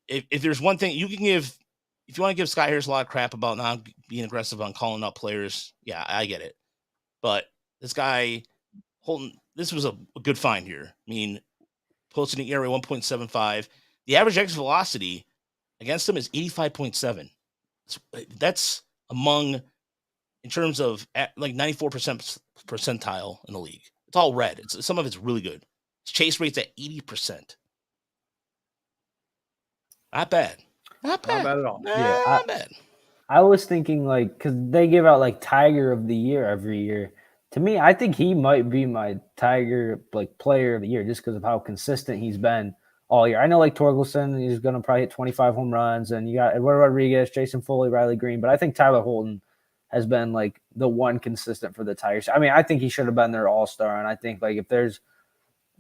If there's one thing you can give, if you want to give Sky Harris a lot of crap about not being aggressive on calling up players, yeah, I get it. But this guy, Holton, this was a good find here. I mean, posting an ERA 1.75. The average exit velocity against them is 85.7. That's among, in terms of like 94% percentile in the league. It's all red. Some of it's really good. Chase rate's at 80%. Not bad. Not bad. Not bad at all. Not bad. I was thinking like, because they give out like Tiger of the Year every year. To me, I think he might be my Tiger like player of the year just because of how consistent he's been all year. I know like Torkelson, he's going to probably hit 25 home runs, and you got Eduardo Rodriguez, Jason Foley, Riley Green, but I think Tyler Holton has been like the one consistent for the Tigers. I mean, I think he should have been their all-star, and I think like if there's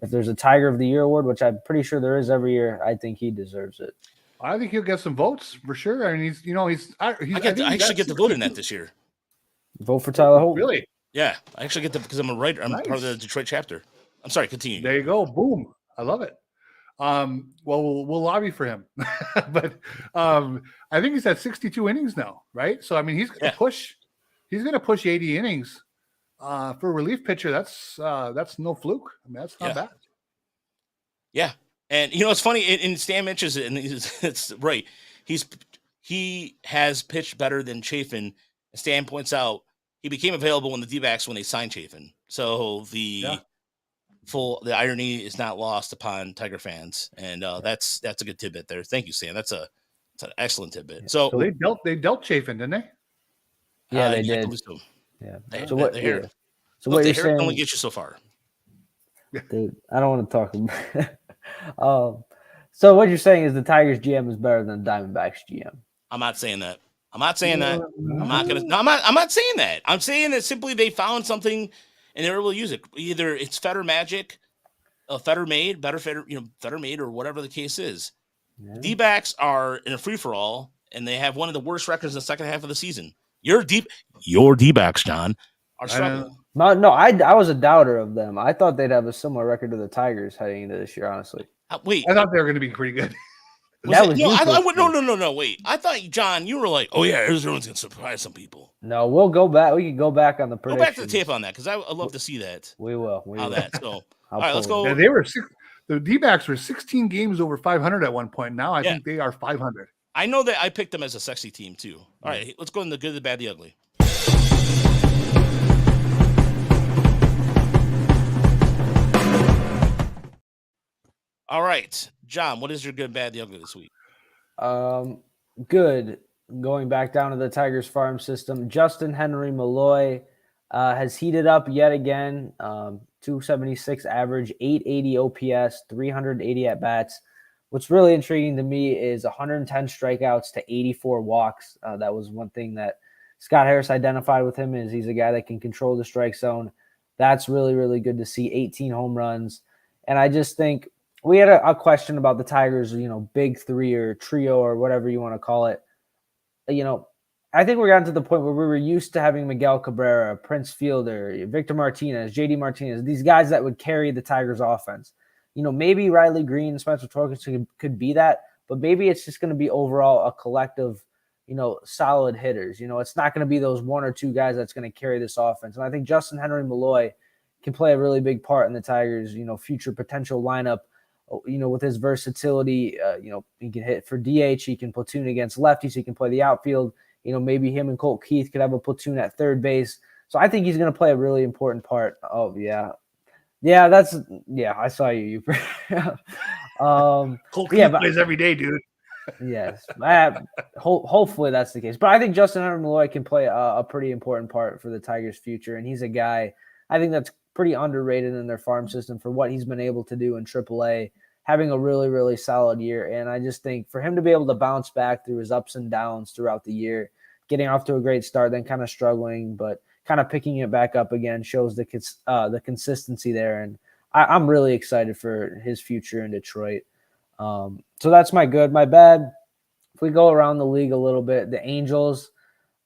a Tiger of the Year award, which I'm pretty sure there is every year, I think he deserves it. I think he'll get some votes for sure. I mean, I actually get to vote in that this year. Vote for Tyler Holton. Really? Yeah, I actually get to, because I'm a writer. I'm Nice. part of the Detroit chapter. I'm sorry, continue. There you go. Boom. I love it. Well, we'll lobby for him, but I think he's at 62 innings now, right? So I mean, he's going to push. He's going to push 80 innings for a relief pitcher. That's no fluke. I mean, that's not bad. Yeah, and it's funny. And Stan mentions it, and it's right. He has pitched better than Chafin. Stan points out he became available when the D-backs when they signed Chafin. So the irony is not lost upon Tiger fans, and that's a good tidbit there. Thank you, Stan. That's an excellent tidbit. So they dealt Chafin, didn't they? Yeah, they did. So. Yeah. So what you're saying only gets you so far. Dude, I don't want to talk about so what you're saying is the Tigers GM is better than the Diamondbacks GM. I'm not saying that. I'm not saying that. I'm not saying that. I'm saying that simply they found something and they were able to use it. Either it's Fetter magic, Fetter made, Fetter made, or whatever the case is. Yeah. D-backs are in a free-for-all, and they have one of the worst records in the second half of the season. Your D-backs, John, are struggling. No, I was a doubter of them. I thought they'd have a similar record to the Tigers heading into this year, honestly. Wait. I thought they were going to be pretty good. No. Wait. I thought, John, you were like, oh, yeah, Arizona's going to surprise some people. No, we'll go back. We can go back on the prediction. Go back to the tape on that, because I'd love to see that. We will. So, all right, let's go. Yeah, the D-backs were 16 games over 500 at one point. Now I think they are 500. I know that I picked them as a sexy team, too. All right, let's go in the good, the bad, the ugly. All right, John, what is your good, bad, the ugly this week? Good. Going back down to the Tigers farm system, Justin Henry Malloy has heated up yet again. 276 average, 880 OPS, 380 at bats. What's really intriguing to me is 110 strikeouts to 84 walks. That was one thing that Scott Harris identified with him, is he's a guy that can control the strike zone. That's really, really good to see. 18 home runs. And I just think we had a question about the Tigers, big three or trio or whatever you want to call it. I think we're gotten to the point where we were used to having Miguel Cabrera, Prince Fielder, Victor Martinez, JD Martinez, these guys that would carry the Tigers offense. Maybe Riley Green, Spencer Torkelson could be that, but maybe it's just going to be overall a collective, solid hitters. It's not going to be those one or two guys that's going to carry this offense. And I think Justin Henry Malloy can play a really big part in the Tigers, future potential lineup. With his versatility, he can hit for DH, he can platoon against lefties, he can play the outfield. Maybe him and Colt Keith could have a platoon at third base. So I think he's going to play a really important part. Oh, yeah. Yeah, I saw you. Colt Keith plays every day, dude. Yes. Hopefully that's the case. But I think Justin Henry Malloy can play a pretty important part for the Tigers' future. And he's a guy, I think that's pretty underrated in their farm system for what he's been able to do in AAA, having a really, really solid year. And I just think for him to be able to bounce back through his ups and downs throughout the year, getting off to a great start, then kind of struggling, but kind of picking it back up again shows the consistency there. And I'm really excited for his future in Detroit. So that's my good. My bad, if we go around the league a little bit, the Angels,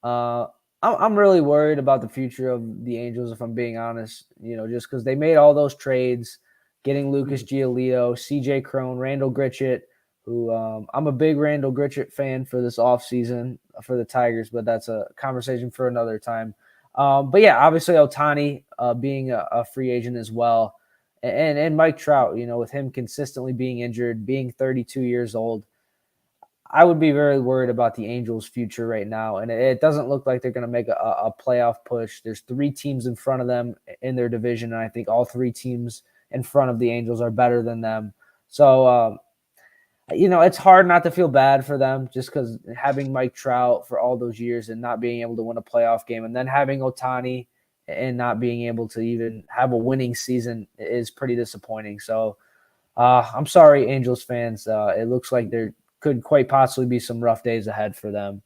I'm really worried about the future of the Angels, if I'm being honest, just because they made all those trades, getting Lucas Giolito, CJ Crone, Randall Gritchett, who I'm a big Randall Gritchett fan for this offseason for the Tigers, but that's a conversation for another time. But yeah, obviously Ohtani being a free agent as well. And Mike Trout, with him consistently being injured, being 32 years old, I would be very worried about the Angels' future right now. And it doesn't look like they're going to make a playoff push. There's 3 teams in front of them in their division, and I think all 3 teams in front of the Angels are better than them. So, it's hard not to feel bad for them just because having Mike Trout for all those years and not being able to win a playoff game, and then having Ohtani and not being able to even have a winning season is pretty disappointing. So I'm sorry, Angels fans. It looks like there could quite possibly be some rough days ahead for them.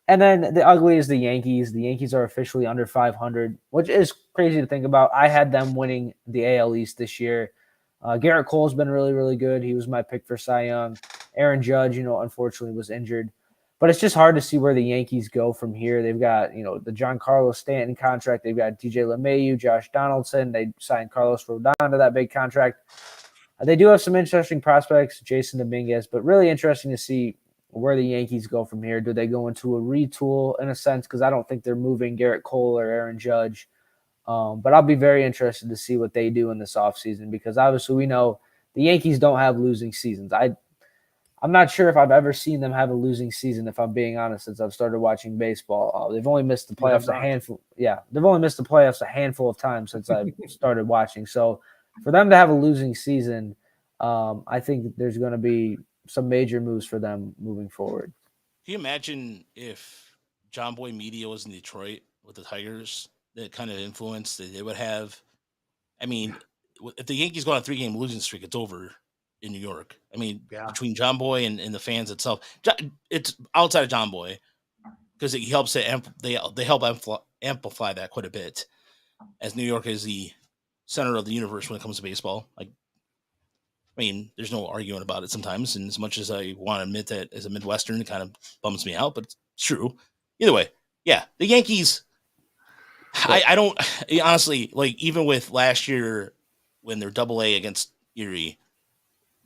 And then the ugly is the Yankees. The Yankees are officially under 500, which is crazy to think about. I had them winning the AL East this year. Garrett Cole's been really, really good. He was my pick for Cy Young. Aaron Judge, unfortunately was injured. But it's just hard to see where the Yankees go from here. They've got, the Giancarlo Stanton contract. They've got DJ LeMahieu, Josh Donaldson. They signed Carlos Rodon to that big contract. They do have some interesting prospects, Jason Dominguez, but really interesting to see where the Yankees go from here. Do they go into a retool in a sense? Because I don't think they're moving Garrett Cole or Aaron Judge. But I'll be very interested to see what they do in this offseason because obviously we know the Yankees don't have losing seasons. I'm not sure if I've ever seen them have a losing season, if I'm being honest, since I've started watching baseball. They've only missed the playoffs a handful. Yeah, they've only missed the playoffs a handful of times since I started watching. So for them to have a losing season, I think there's going to be some major moves for them moving forward. Can you imagine if John Boy Media was in Detroit with the Tigers, that kind of influence that they would have? I mean, if the Yankees go on a 3-game losing streak, it's over in New York. I mean, between John Boy and the fans itself, it's outside of John Boy because he helps it. They help amplify that quite a bit, as New York is the center of the universe when it comes to baseball. I mean, there's no arguing about it sometimes, and as much as I want to admit that as a Midwestern, it kind of bums me out, but it's true. Either way, yeah, the Yankees. I don't honestly even with last year when they're AA against Erie,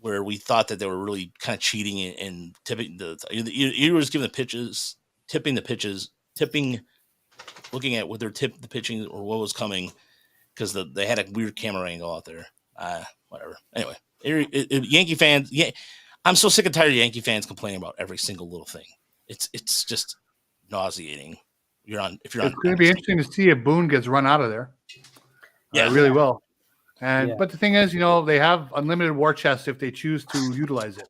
where we thought that they were really kind of cheating and tipping Erie was giving the pitches, tipping the pitches, looking at what their the pitching or what was coming because they had a weird camera angle out there. Whatever. Anyway. Yankee fans, I'm so sick and tired of Yankee fans complaining about every single little thing. It's just nauseating. It's going to be interesting to see if Boone gets run out of there. Yeah, it really will. But the thing is, they have unlimited war chest if they choose to utilize it.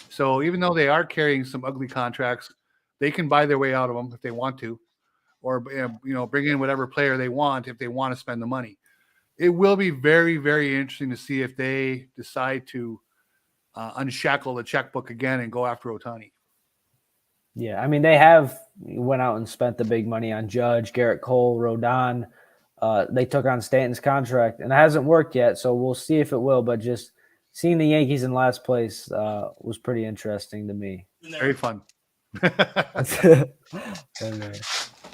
So even though they are carrying some ugly contracts, they can buy their way out of them if they want to, or bring in whatever player they want if they want to spend the money. It will be very, very interesting to see if they decide to unshackle the checkbook again and go after Ohtani. Yeah, I mean, they have went out and spent the big money on Judge, Garrett Cole, Rodon. They took on Stanton's contract, and it hasn't worked yet, so we'll see if it will. But just seeing the Yankees in last place was pretty interesting to me. Very fun. Anyway,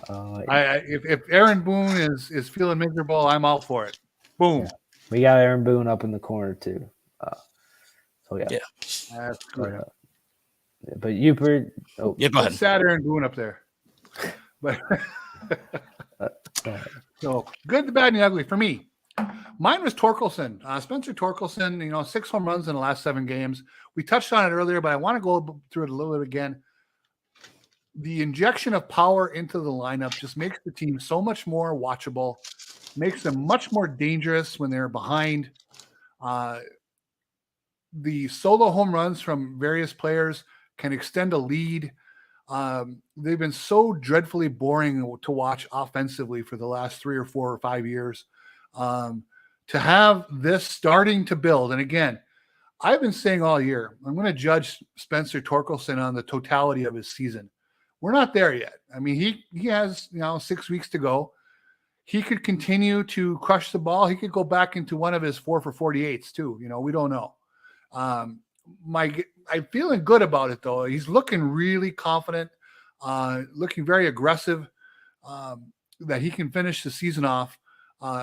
if Aaron Boone is feeling miserable, I'm out for it. Boom. Yeah. We got Aaron Boone up in the corner too. That's good. But you, go ahead. Sad Aaron Boone up there. But so good, the bad, and the ugly for me. Mine was Torkelson. Spencer Torkelson. 6 home runs in the last 7 games. We touched on it earlier, but I want to go through it a little bit again. The injection of power into the lineup just makes the team so much more watchable, makes them much more dangerous when they're behind. The solo home runs from various players can extend a lead. They've been so dreadfully boring to watch offensively for the last 3 or 4 or 5 years. To have this starting to build, and again, I've been saying all year, I'm going to judge Spencer Torkelson on the totality of his season. We're not there yet. I mean, he has 6 weeks to go. He could continue to crush the ball. He could go back into one of his 4 for 48s too. We don't know. I'm feeling good about it though. He's looking really confident, looking very aggressive. That he can finish the season off,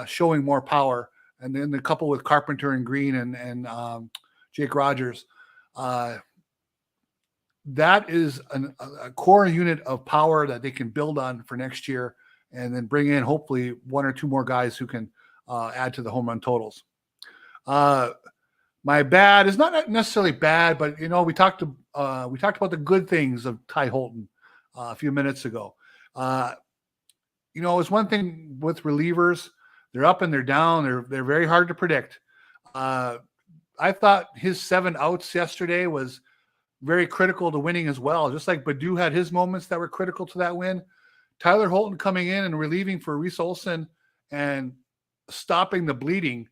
showing more power. And then the couple with Carpenter and Green and Jake Rogers. That is a core unit of power that they can build on for next year and then bring in hopefully 1 or 2 more guys who can add to the home run totals. My bad is not necessarily bad, but we talked about the good things of Ty Holton a few minutes ago. It's one thing with relievers; they're up and they're down. They're very hard to predict. I thought his 7 outs yesterday was very critical to winning as well. Just like Baду had his moments that were critical to that win, Tyler Holton coming in and relieving for Reese Olson and stopping the bleeding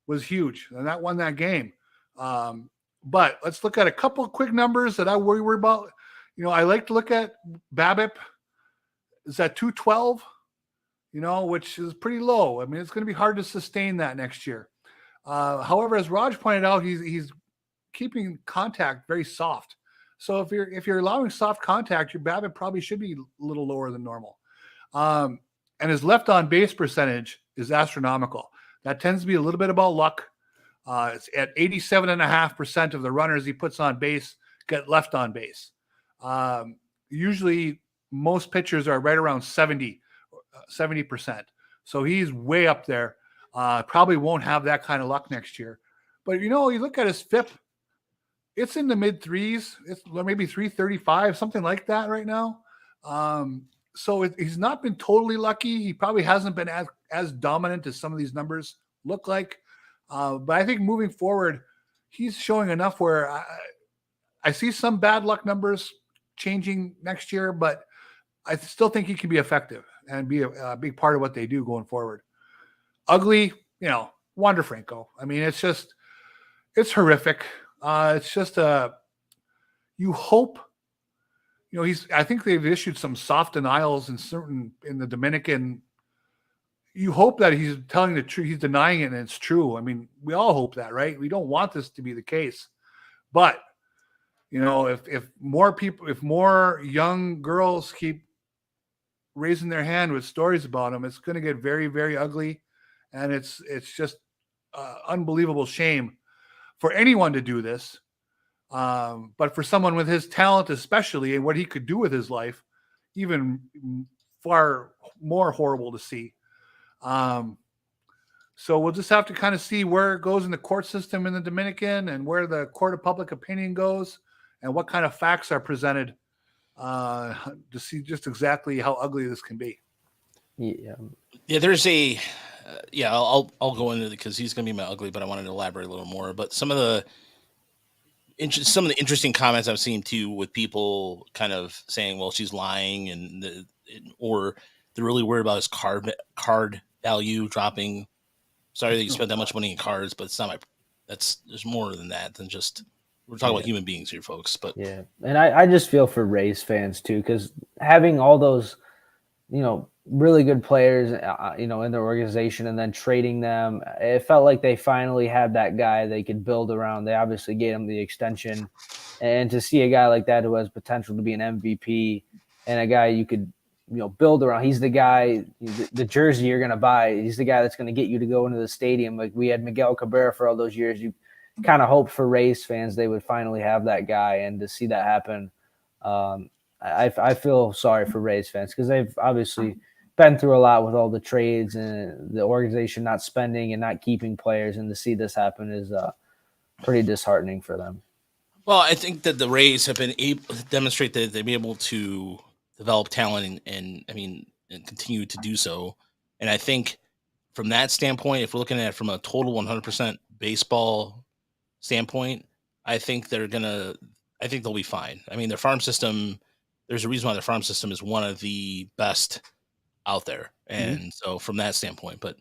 was huge, and that won that game. But let's look at a couple of quick numbers that I worry about. I like to look at BABIP. Is at 212, which is pretty low. I mean, it's going to be hard to sustain that next year. However, as Raj pointed out, he's keeping contact very soft. So if you're allowing soft contact, your BABIP probably should be a little lower than normal. And his left on base percentage is astronomical. That tends to be a little bit about luck. It's at 87.5% of the runners he puts on base get left on base. Usually most pitchers are right around 70%. So he's way up there. Probably won't have that kind of luck next year. But, you look at his FIP, it's in the mid threes. It's maybe 335, something like that right now. So he's not been totally lucky. He probably hasn't been as dominant as some of these numbers look like. But I think moving forward, he's showing enough where I see some bad luck numbers changing next year, but I still think he can be effective and be a big part of what they do going forward. Ugly, Wander Franco. I mean, it's horrific. It's just you hope, I think they've issued some soft denials in the Dominican. You hope that he's telling the truth. He's denying it and it's true. I mean, we all hope that, right? We don't want this to be the case, but if more young girls keep raising their hand with stories about him, it's going to get very, very ugly. And it's just unbelievable shame for anyone to do this. But for someone with his talent, especially, and what he could do with his life, even far more horrible to see. So we'll just have to kind of see where it goes in the court system in the Dominican and where the court of public opinion goes and what kind of facts are presented to see just exactly how ugly this can be. Yeah, there's I'll go into it because he's going to be my ugly, but I wanted to elaborate a little more. But some of the interesting comments I've seen too, with people kind of saying, "Well, she's lying," or they're really worried about his card value dropping. Sorry that you spent that much money in cards, but it's not there's more than that than just. We're talking about human beings here, folks. But yeah, and I just feel for Rays fans too, because having all those, really good players, in their organization, and then trading them, it felt like they finally had that guy they could build around. They obviously gave him the extension, and to see a guy like that who has potential to be an MVP and a guy you could, build around. He's the guy, the jersey you're going to buy. He's the guy that's going to get you to go into the stadium. Like we had Miguel Cabrera for all those years. You kind of hoped for Rays fans they would finally have that guy, and to see that happen, I feel sorry for Rays fans because they've obviously been through a lot with all the trades and the organization not spending and not keeping players, and to see this happen is pretty disheartening for them. Well, I think that the Rays have been able to demonstrate that they've been able to develop talent and continue to do so. And I think from that standpoint, if we're looking at it from a total 100% baseball standpoint, I think they'll be fine. I mean, their farm system, there's a reason why their farm system is one of the best out there. And so from that standpoint, but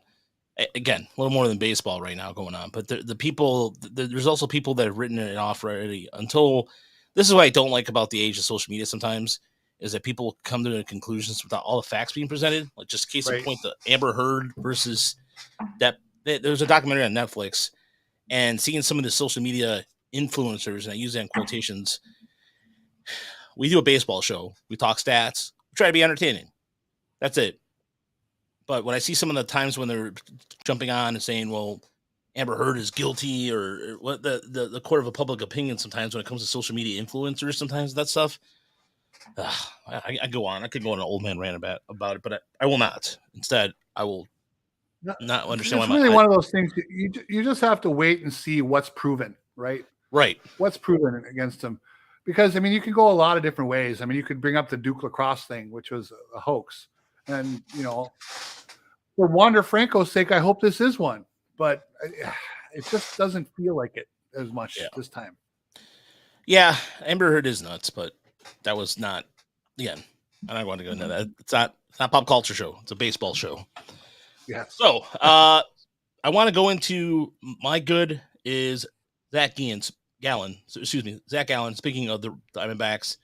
again, a little more than baseball right now going on, but the people, there's also people that have written it off already until this is what I don't like about the age of social media sometimes is that people come to the conclusions without all the facts being presented. Like just case in point, the Amber Heard versus that there's a documentary on Netflix, and seeing some of the social media influencers, and I use that in quotations. We do a baseball show. We talk stats. We try to be entertaining. That's it. But when I see some of the times when they're jumping on and saying, well, Amber Heard is guilty or what the court of a public opinion sometimes when it comes to social media influencers, sometimes that stuff, I go on. I could go on an old man rant about it, but I will not. Instead, I will not It's understand why really one of those things. You just have to wait and see what's proven, right? right. What's proven against him. Because, I mean, you can go a lot of different ways. I mean, you could bring up the Duke lacrosse thing, which was a hoax. And, for Wander Franco's sake, I hope this is one. But it just doesn't feel like it as much this time. Yeah, Amber Heard is nuts, but that was not, again, I don't want to go into that. It's not a pop culture show. It's a baseball show. Yes. So, I want to go into my good is Zach Gallen. So, excuse me, Zach Gallen. Speaking of the Diamondbacks,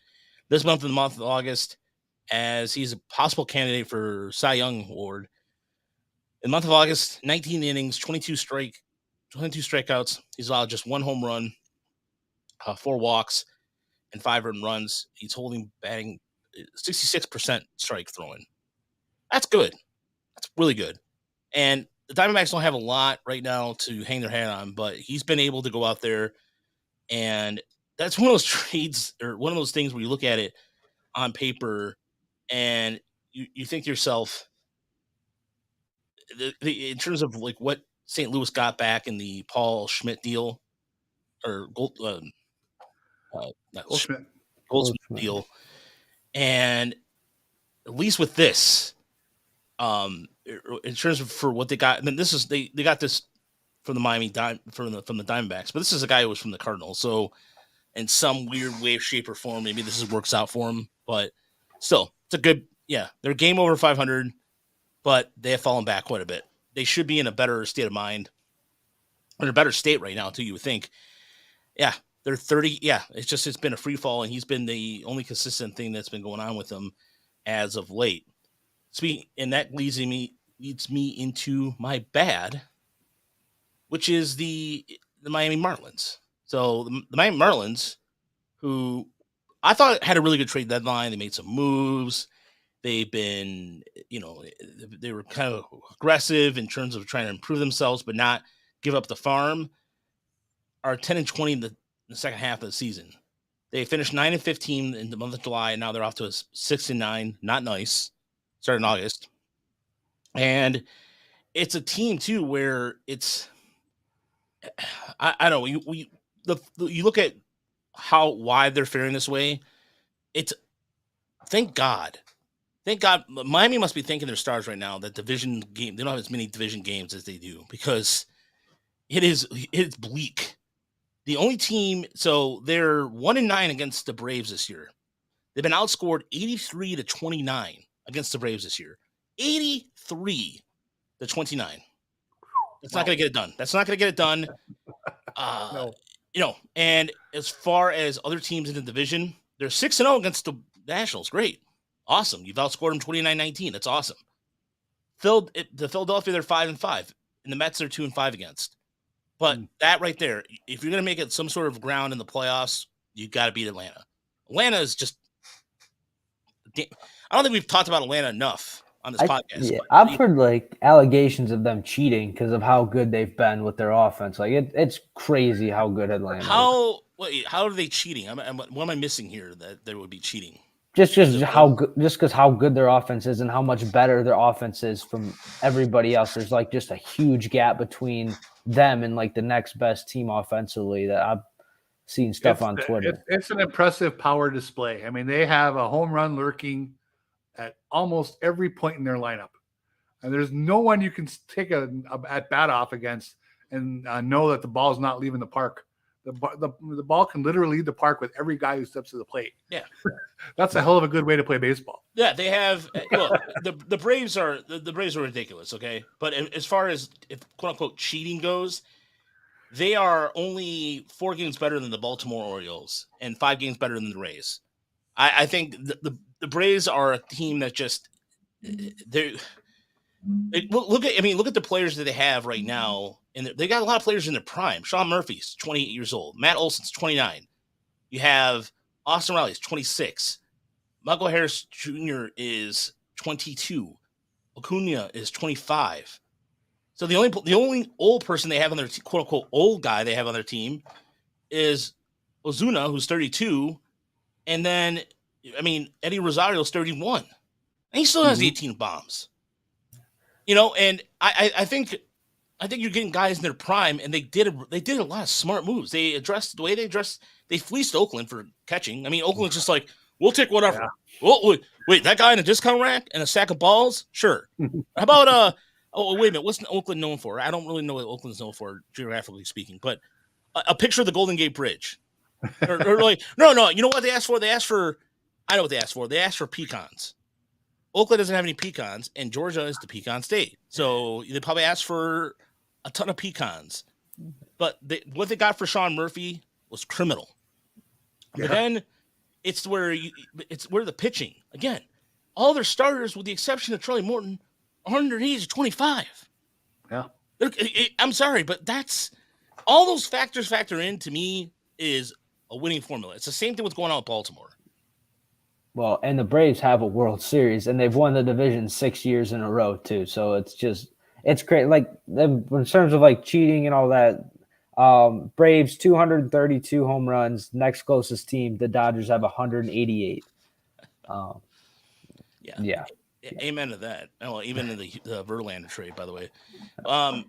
this month, in the month of August, as he's a possible candidate for Cy Young Award. In the month of August, 19 innings, 22 strikeouts. He's allowed just 1 home run, 4 walks, and 5 earned runs. He's batting 66% strike throwing. That's good. That's really good. And the Diamondbacks don't have a lot right now to hang their hat on, but he's been able to go out there, and that's one of those trades or one of those things where you look at it on paper and you think to yourself, in terms of like what St. Louis got back in the Paul Schmidt deal or Goldschmidt deal, and at least with this, in terms of for what they got, I mean, this is they got this from the from the Diamondbacks, but this is a guy who was from the Cardinals, so in some weird way, shape, or form, maybe this works out for him. But still, it's a good, they're game over 500, but they have fallen back quite a bit. They should be in a better state of mind, or in a better state right now, too. You would think, they're 30. Yeah, it's been a free fall, and he's been the only consistent thing that's been going on with them as of late. And that leads me into my bad, which is the Miami Marlins. So the Miami Marlins, who I thought had a really good trade deadline, they made some moves. They've been, they were kind of aggressive in terms of trying to improve themselves, but not give up the farm. Are 10-20 in the second half of the season. They finished 9-15 in the month of July, and now they're off to a 6-9. Not nice. Started in August, and it's a team too where it's, I don't know. You look at why they're faring this way. It's thank God Miami must be thanking their stars right now that division game, they don't have as many division games as they do, because it's bleak. The only team, so they're 1-9 against the Braves this year. They've been outscored 83-29 against the Braves this year. 83-29. That's not going to get it done. That's not going to get it done. No. And as far as other teams in the division, they're 6-0 against the Nationals. Great. Awesome. You've outscored them 29-19. That's awesome. The Philadelphia, they're 5-5. And the Mets are 2-5 against. But that right there, if you're going to make it some sort of ground in the playoffs, you got to beat Atlanta. Atlanta is just, I don't think we've talked about Atlanta enough on this podcast. Yeah, I've heard like allegations of them cheating because of how good they've been with their offense. Like it's crazy how good Atlanta is. How are they cheating? What am I missing here that they would be cheating? Just because how good their offense is and how much better their offense is from everybody else. There's like just a huge gap between them and like the next best team offensively that I've seen stuff on Twitter. It's an impressive power display. I mean, they have a home run lurking at almost every point in their lineup, and there's no one you can take a at bat off against and know that the ball's not leaving the park. The ball can literally leave the park with every guy who steps to the plate. Yeah, that's a hell of a good way to play baseball. Yeah, they have. Look, the Braves are ridiculous. Okay, but as far as quote unquote cheating goes, they are only 4 games better than the Baltimore Orioles and 5 games better than the Rays. I think the Braves are a team that just look at the players that they have right now, and they got a lot of players in their prime. Sean Murphy's 28 years old. Matt Olson's 29. You have Austin Riley's 26. Michael Harris Jr. is 22. Acuna is 25. So the only old person they have on their quote unquote old guy they have on their team is Ozuna, who's 32, and then Eddie Rosario's 31, and he still has 18 bombs. And I think you're getting guys in their prime, and they did a lot of smart moves. They addressed the way they addressed. They fleeced Oakland for catching. I mean, Oakland's just like, we'll take whatever. Yeah. Well, wait, that guy in a discount rack and a sack of balls? Sure. How about oh, wait a minute. What's Oakland known for? I don't really know what Oakland's known for, geographically speaking, but a picture of the Golden Gate Bridge. or like, no. You know what they asked for? I know what they asked for. They asked for pecans. Oakland doesn't have any pecans, and Georgia is the pecan state. So they probably asked for a ton of pecans. But what they got for Sean Murphy was criminal. Yeah. But then it's where the pitching, again, all their starters, with the exception of Charlie Morton, are under the age of 25. Yeah. I'm sorry, but that's all those factors factor in, to me, is a winning formula. It's the same thing what's going on with Baltimore. Well, and the Braves have a World Series, and they've won the division 6 years in a row too. So it's great. Like in terms of like cheating and all that, Braves 232 home runs. Next closest team, the Dodgers have 188. Yeah. Amen to that. Oh, even in the Verlander trade, by the way. And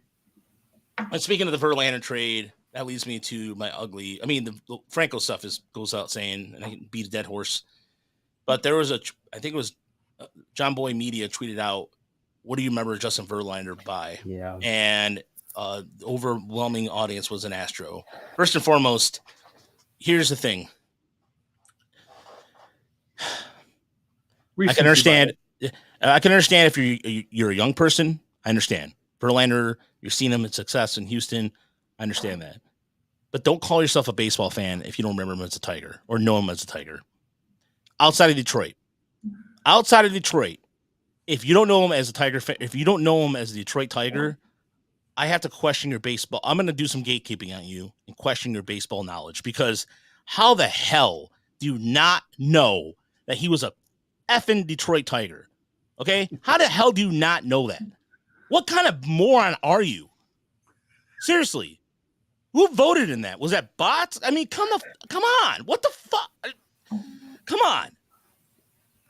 speaking of the Verlander trade, that leads me to my ugly. I mean, the Franco stuff goes out saying, and I can beat a dead horse. But there was I think it was John Boy Media tweeted out, "What do you remember Justin Verlander by?" Yeah. And the overwhelming audience was an Astro. First and foremost, here's the thing. I can understand if you're a young person. I understand. Verlander, you're seeing him in success in Houston. I understand that. But don't call yourself a baseball fan if you don't remember him as a Tiger or know him as a Tiger. Outside of Detroit, if you don't know him as a Tiger fan, if you don't know him as a Detroit Tiger, I have to question your baseball. I'm going to do some gatekeeping on you and question your baseball knowledge, because how the hell do you not know that he was a effing Detroit Tiger? Okay? How the hell do you not know that? What kind of moron are you? Seriously. Who voted in that? Was that bots? I mean, come on. What the fuck? Come on.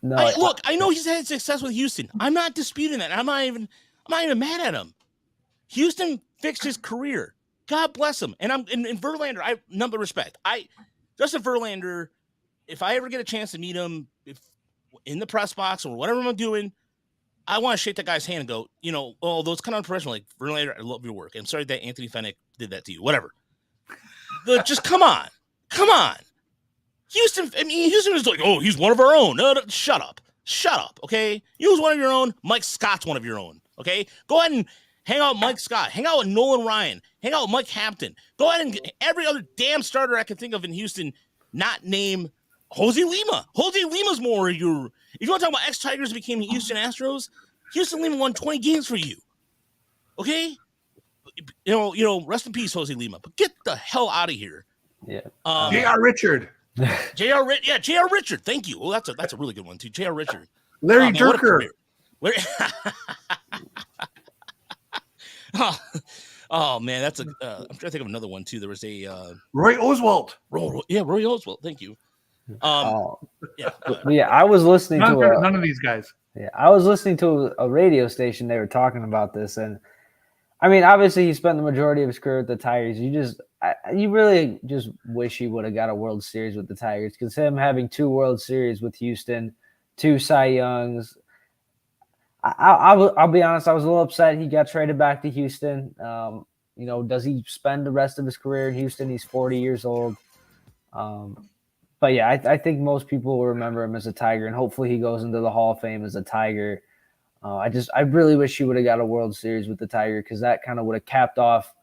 No, I know he's had success with Houston. I'm not disputing that. I'm not even mad at him. Houston fixed his career. God bless him. And I'm in Verlander, I have number of respect. Justin Verlander, if I ever get a chance to meet him, if in the press box or whatever I'm doing, I want to shake that guy's hand and go, those kind of unprofessional, like, Verlander, I love your work. I'm sorry that Anthony Fennick did that to you. Whatever. But just come on. Houston is like, oh, he's one of our own. No, shut up, okay? You was one of your own. Mike Scott's one of your own, okay? Go ahead and hang out with Mike Scott. Hang out with Nolan Ryan. Hang out with Mike Hampton. Go ahead and get every other damn starter I can think of in Houston, not name Jose Lima. Jose Lima's more your... If you want to talk about ex-Tigers that became Houston Astros, Houston Lima won 20 games for you, okay? Rest in peace, Jose Lima. But get the hell out of here. Yeah. J.R. Richard. J.R. Richard. Thank you. Well, that's a really good one too. J.R. Richard. Larry Durker. Oh man, that's I'm trying to think of another one too. There was a Roy Oswalt. Roy Oswalt. Thank you. Yeah, I was listening to none of these guys. Yeah, I was listening to a radio station. They were talking about this, and I mean, obviously, he spent the majority of his career with the Tigers. You really just wish he would have got a World Series with the Tigers, because him having 2 World Series with Houston, 2 Cy Youngs. I'll be honest, I was a little upset he got traded back to Houston. Does he spend the rest of his career in Houston? He's 40 years old. But yeah, I think most people will remember him as a Tiger, and hopefully he goes into the Hall of Fame as a Tiger. I really wish he would have got a World Series with the Tiger, because that kind of would have capped off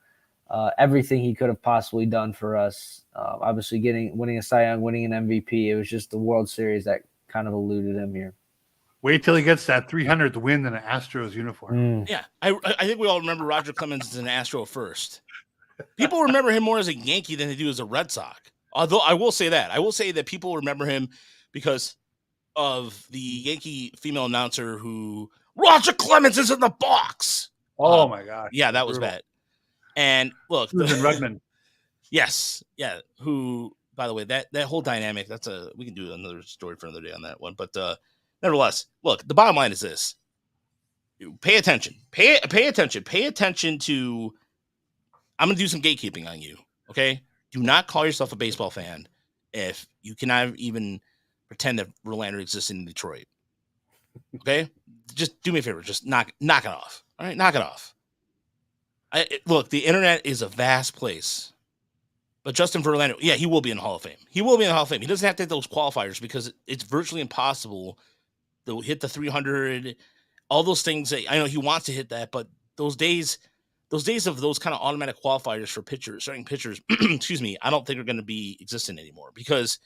everything he could have possibly done for us. Obviously, winning a Cy Young, winning an MVP. It was just the World Series that kind of eluded him here. Wait till he gets that 300th win in an Astros uniform. Yeah, I think we all remember Roger Clemens as an Astro first. People remember him more as a Yankee than they do as a Red Sox. Although I will say that people remember him because of the Yankee female announcer who, Roger Clemens is in the box. Oh my gosh. Yeah, that was bad. And look, Rudman. Yes. Yeah. Who, by the way, that whole dynamic, we can do another story for another day on that one. But nevertheless, look, the bottom line is this. Pay attention. Pay attention. Pay attention to. I'm gonna do some gatekeeping on you. Okay. Do not call yourself a baseball fan if you cannot even pretend that Verlander exists in Detroit. Okay. Just do me a favor. Just knock it off. All right. Knock it off. Look, the internet is a vast place. But Justin Verlander, yeah, he will be in the Hall of Fame. He will be in the Hall of Fame. He doesn't have to hit those qualifiers because it's virtually impossible to hit the 300, all those things. That, I know he wants to hit that, but those days of those kind of automatic qualifiers for pitchers, starting pitchers, excuse me, I don't think are going to be existent anymore because,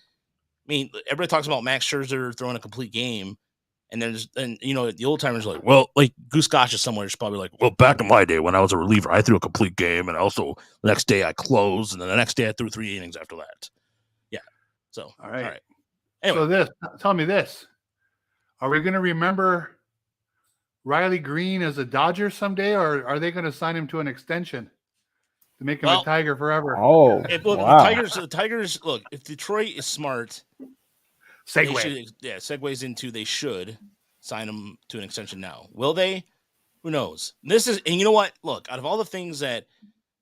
I mean, everybody talks about Max Scherzer throwing a complete game. And the old timers are like, well, like Goose Gosh is somewhere. It's probably like, well, back in my day when I was a reliever, I threw a complete game, and also the next day I closed, and then the next day I threw 3 innings after that. Yeah. So all right. Anyway. So tell me this: are we going to remember Riley Green as a Dodger someday, or are they going to sign him to an extension to make him a Tiger forever? Oh, wow. The Tigers. Look, if Detroit is smart. Segues into they should sign him to an extension now. Will they? Who knows? And you know what? Look, out of all the things that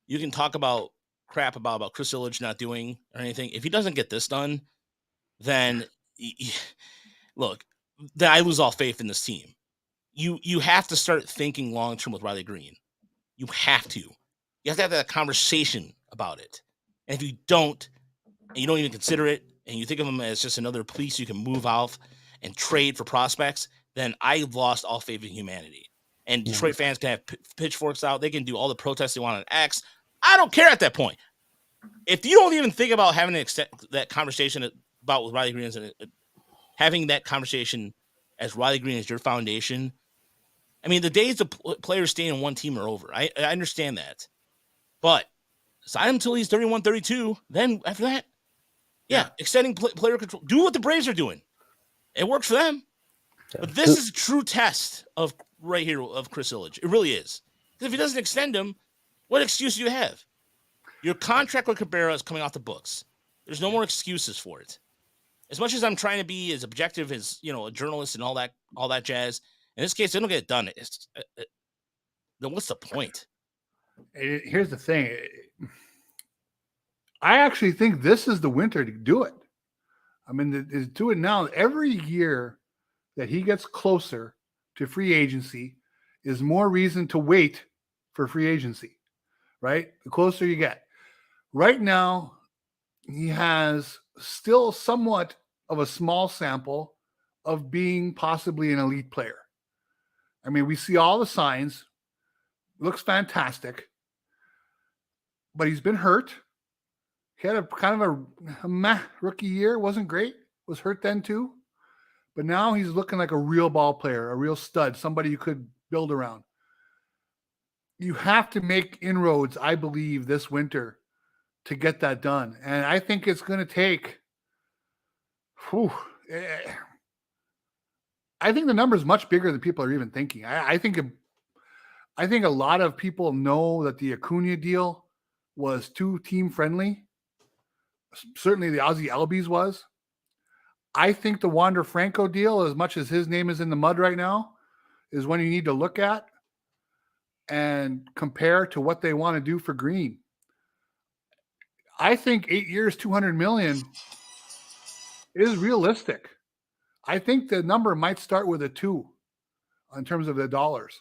you can talk about crap about Chris Ilitch not doing or anything, if he doesn't get this done, then look, then I lose all faith in this team. You have to start thinking long term with Riley Green. You have to. You have to have that conversation about it. And if you don't, and you don't even consider it, and you think of him as just another piece you can move off and trade for prospects, then I've lost all faith in humanity. And Detroit fans can have pitchforks out. They can do all the protests they want on X. I don't care at that point. If you don't even think about having that conversation about with Riley Green, having that conversation as Riley Green as your foundation, I mean, the days of players staying in one team are over. I understand that. But sign him until he's 31, 32. Then after that, yeah, extending player control. Do what the Braves are doing. It works for them. But this is a true test of right here of Chris Ilitch. It really is. Because if he doesn't extend him, what excuse do you have? Your contract with Cabrera is coming off the books. There's no more excuses for it. As much as I'm trying to be as objective as a journalist and all that jazz, in this case, they don't get it done. Then what's the point? Here's the thing. I actually think this is the winter to do it. I mean, do it now. Every year that he gets closer to free agency is more reason to wait for free agency, right? The closer you get. Right now, he has still somewhat of a small sample of being possibly an elite player. I mean, we see all the signs. Looks fantastic. But he's been hurt. He had a kind of a meh rookie year. Wasn't great. Was hurt then too. But now he's looking like a real ball player, a real stud, somebody you could build around. You have to make inroads, I believe, this winter to get that done. And I think it's going to take I think the number is much bigger than people are even thinking. I think a lot of people know that the Acuna deal was too team friendly. Certainly the Ozzie Albies was. I think the Wander Franco deal, as much as his name is in the mud right now, is one you need to look at and compare to what they want to do for Green. I think 8 years, $200 million is realistic. I think the number might start with a 2 in terms of the dollars.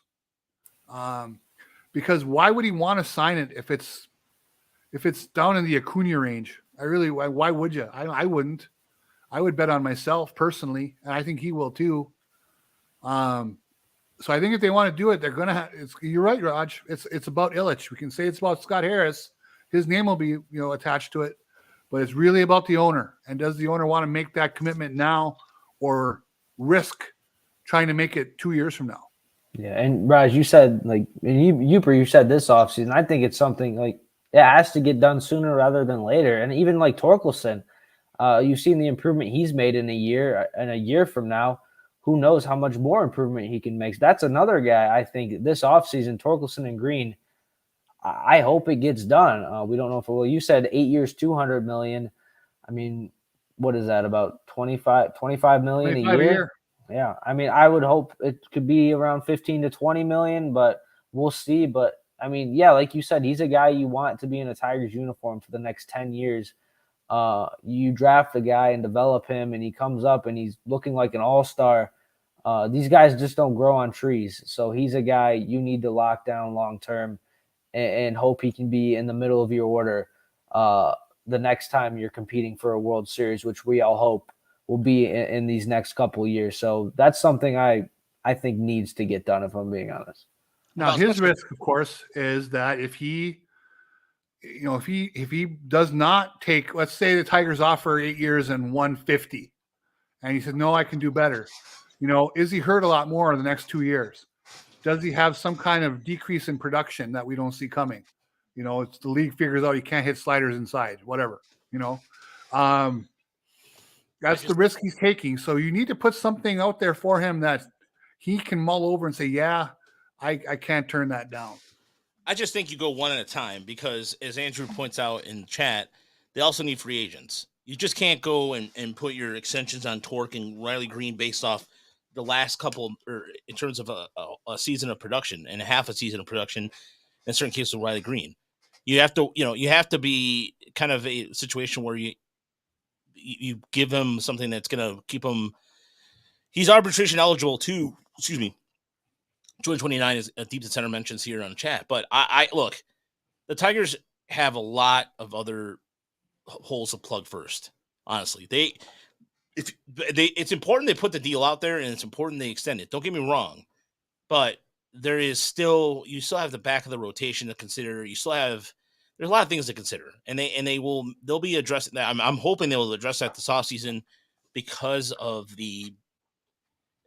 Because why would he want to sign it if it's down in the Acuna range? Why would you? I wouldn't. I would bet on myself personally, and I think he will too. So I think if they want to do it, they're going to have. You're right, Raj. It's about Ilitch. We can say it's about Scott Harris. His name will be attached to it, but it's really about the owner. And does the owner want to make that commitment now, or risk trying to make it 2 years from now? Yeah, and Raj, you said you said this offseason. I think it's something like it has to get done sooner rather than later. And even like Torkelson, you've seen the improvement he's made in a year. And a year from now, who knows how much more improvement he can make. That's another guy I think this offseason, Torkelson and Green, I hope it gets done. We don't know if it will. You said 8 years, $200 million. I mean, what is that, about 25 million a year? Yeah, I mean, I would hope it could be around 15 to 20 million, but we'll see. But I mean, yeah, like you said, he's a guy you want to be in a Tigers uniform for the next 10 years. You draft a guy and develop him, and he comes up and he's looking like an all-star. These guys just don't grow on trees. So he's a guy you need to lock down long term and hope he can be in the middle of your order the next time you're competing for a World Series, which we all hope will be in these next couple of years. So that's something I think needs to get done, if I'm being honest. Now, his risk, of course, is that if he does not take, let's say the Tigers offer 8 years and 150, and he said, no, I can do better. Is he hurt a lot more in the next 2 years? Does he have some kind of decrease in production that we don't see coming? It's the league figures out he can't hit sliders inside, whatever, that's the risk he's taking. So you need to put something out there for him that he can mull over and say, yeah, I can't turn that down. I just think you go one at a time because, as Andrew points out in chat, they also need free agents. You just can't go and put your extensions on Torque and Riley Green based off the last couple, or in terms of a season of production and a half a season of production. In certain cases, with Riley Green, you have to be kind of a situation where you give him something that's going to keep him. He's arbitration eligible too. 2029 is a deep to center mentions here on chat. But I look, the Tigers have a lot of other holes to plug first. Honestly, it's important they put the deal out there, and it's important they extend it. Don't get me wrong, but you still have the back of the rotation to consider. There's a lot of things to consider, and they'll be addressing that. I'm hoping they will address that this offseason because of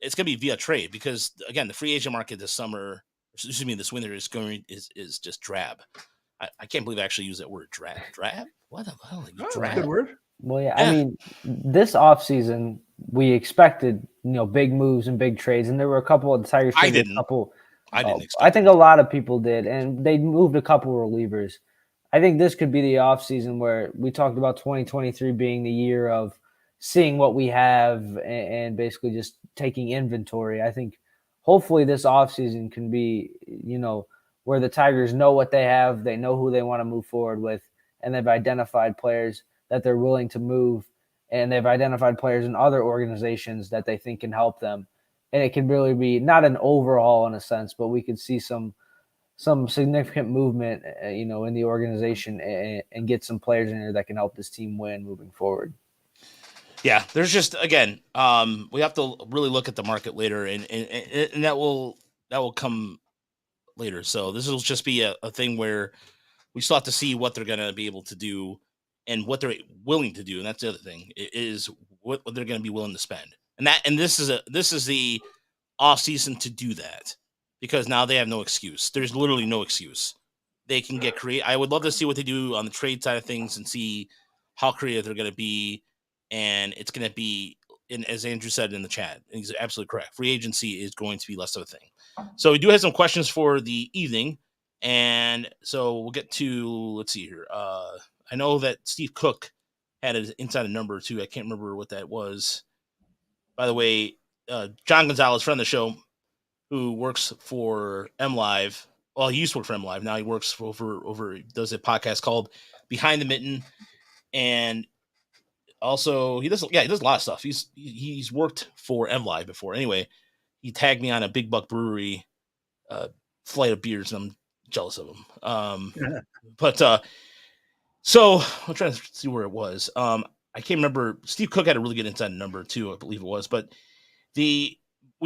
it's going to be via trade, because again, the free agent market this winter is just drab. I can't believe I actually use that word, drab. Drab? What the hell? Drab? Good word. Well, yeah, I mean, this offseason, we expected, big moves and big trades, and there were a couple of the Tigers. I didn't expect. I think a lot of people did, and they moved a couple of relievers. I think this could be the offseason where we talked about 2023 being the year of seeing what we have and basically just taking inventory. I think hopefully this offseason can be, where the Tigers know what they have, they know who they want to move forward with, and they've identified players that they're willing to move, and they've identified players in other organizations that they think can help them. And it can really be not an overhaul in a sense, but we could see some significant movement, in the organization and get some players in there that can help this team win moving forward. Yeah, there's just, again, we have to really look at the market later, and that will come later. So this will just be a thing where we still have to see what they're going to be able to do and what they're willing to do. And that's the other thing, is what they're going to be willing to spend. And this is the off season to do that, because now they have no excuse. There's literally no excuse. They can get creative. I would love to see what they do on the trade side of things and see how creative they're going to be. And it's going to be, as Andrew said in the chat, and he's absolutely correct, free agency is going to be less of a thing. So we do have some questions for the evening. And so we'll get to, let's see here. I know that Steve Cook had an inside number too. I can't remember what that was. By the way, John Gonzalez, friend of the show, who works for MLive. Well, he used to work for MLive. Now he works does a podcast called Behind the Mitten. And also he does a lot of stuff. He's worked for MLive before. Anyway, he tagged me on a Big Buck Brewery flight of beers, and I'm jealous of him. But so I'm trying to see where it was. I can't remember. Steve Cook had a really good inside number too, I believe it was. But we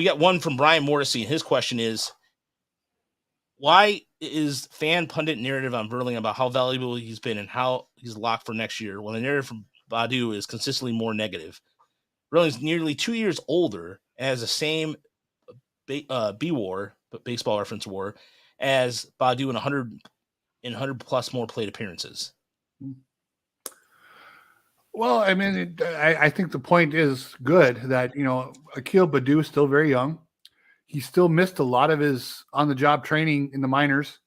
got one from Brian Morrissey, and his question is, why is fan pundit narrative on Verlander about how valuable he's been and how he's locked for next year, when the narrative from Badu is consistently more negative? Verlander's nearly 2 years older and has the same B-WAR, but baseball reference WAR, as Badu in 100 plus more plate appearances. Well, I mean, I think the point is good that, Akil Baddoo is still very young. He still missed a lot of his on-the-job training in the minors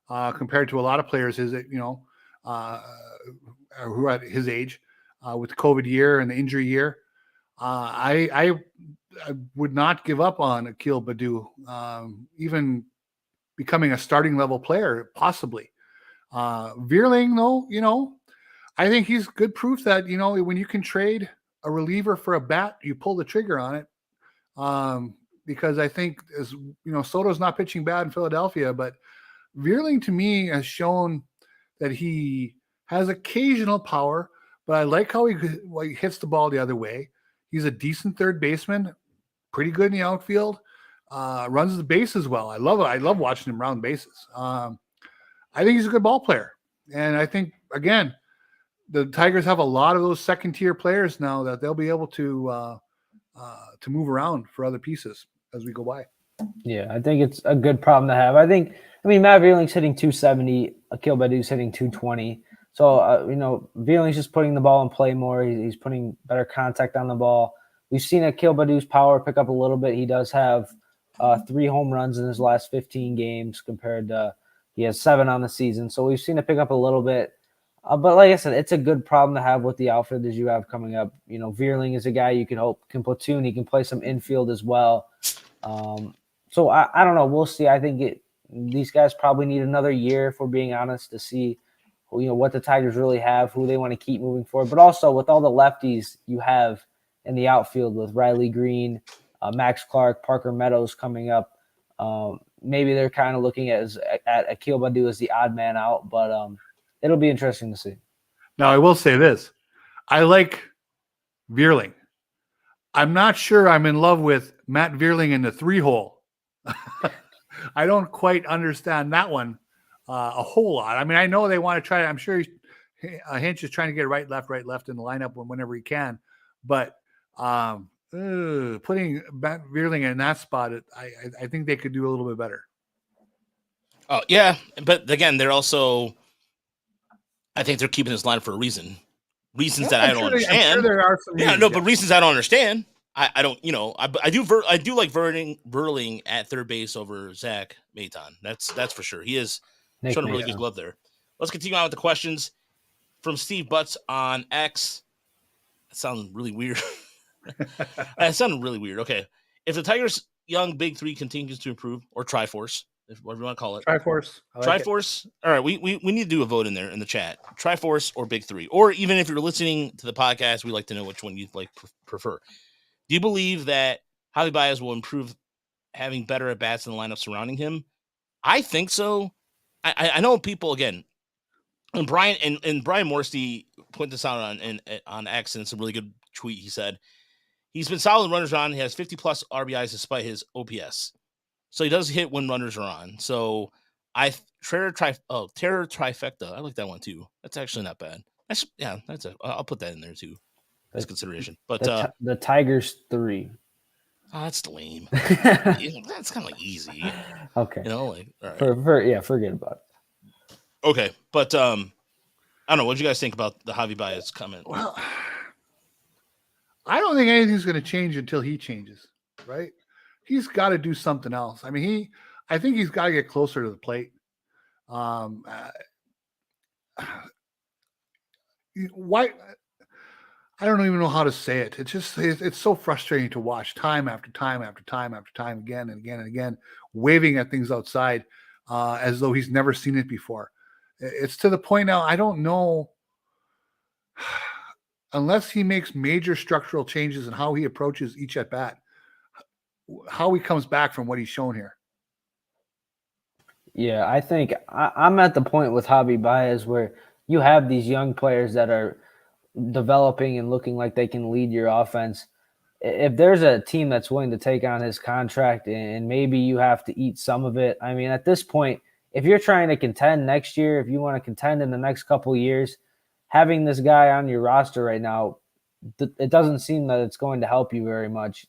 compared to a lot of players who are at his age with the COVID year and the injury year. I would not give up on Akil Badu, even becoming a starting level player, possibly. Veerling, though, I think he's good proof that, when you can trade a reliever for a bat, you pull the trigger on it. Because I think, as Soto's not pitching bad in Philadelphia, but Veerling to me has shown that he has occasional power, but I like how he hits the ball the other way. He's a decent third baseman, pretty good in the outfield, runs the bases well. I love watching him round bases. I think he's a good ball player. And I think, again, the Tigers have a lot of those second-tier players now that they'll be able to move around for other pieces as we go by. Yeah, I think it's a good problem to have. Matt Veerling's hitting 270, Akil Badu's hitting 220. So, Veerling's just putting the ball in play more. He's putting better contact on the ball. We've seen Akil Badu's power pick up a little bit. He does have 3 home runs in his last 15 games compared to he has 7 on the season. So we've seen it pick up a little bit. But like I said, it's a good problem to have with the outfielders you have coming up. Veerling is a guy you can hope can platoon. He can play some infield as well. So I don't know. We'll see. I think these guys probably need another year, if we're being honest, to see what the Tigers really have, who they want to keep moving forward. But also with all the lefties you have in the outfield with Riley Green, Max Clark, Parker Meadows coming up, maybe they're kind of looking at Akil Badu as the odd man out. But it'll be interesting to see. Now, I will say this. I like Veerling. I'm not sure I'm in love with Matt Veerling in the 3-hole. I don't quite understand that one a whole lot. I know they want to try. I'm sure Hinch is trying to get right, left in the lineup whenever he can. But putting Matt Veerling in that spot, I think they could do a little bit better. Oh, yeah. But again, they're also, I think they're keeping this line for a reason. Reasons that I don't understand. I'm sure there are some reasons, but reasons I don't understand. I don't, I do like Verling at third base over Zach Maton. That's for sure. He is showing a really good glove there. Let's continue on with the questions from Steve Butts on X. That sounds really weird. That sounded really weird. Okay. If the Tigers' young big 3 continues to improve, or Triforce, whatever you want to call it. Triforce. Triforce. All right. We need to do a vote in there in the chat. Triforce or big 3. Or even if you're listening to the podcast, we'd like to know which one you'd prefer. Do you believe that Javi Baez will improve having better at bats in the lineup surrounding him? I think so. I know people, again, and Brian Morsti pointed this out on X, and it's a really good tweet. He said he's been solid when runners are on. He has 50 plus RBIs despite his OPS, so he does hit when runners are on. So Terror Trifecta. I like that one too. That's actually not bad. I'll put that in there too as consideration. But the Tigers 3. Oh, that's lame. That's kind of easy. Okay. All right. Forget about it. Okay, but I don't know. What do you guys think about the Javi Baez comment? Well, I don't think anything's going to change until he changes, right? He's got to do something else. I think he's got to get closer to the plate. Why? I don't even know how to say it. It's so frustrating to watch time after time after time after time, again and again and again, waving at things outside as though he's never seen it before. It's to the point now, I don't know, unless he makes major structural changes in how he approaches each at bat, how he comes back from what he's shown here. Yeah, I think I'm at the point with Javi Baez where you have these young players that are developing and looking like they can lead your offense. If there's a team that's willing to take on his contract and maybe you have to eat some of it, at this point, if you're trying to contend next year, if you want to contend in the next couple of years, having this guy on your roster right now, it doesn't seem that it's going to help you very much,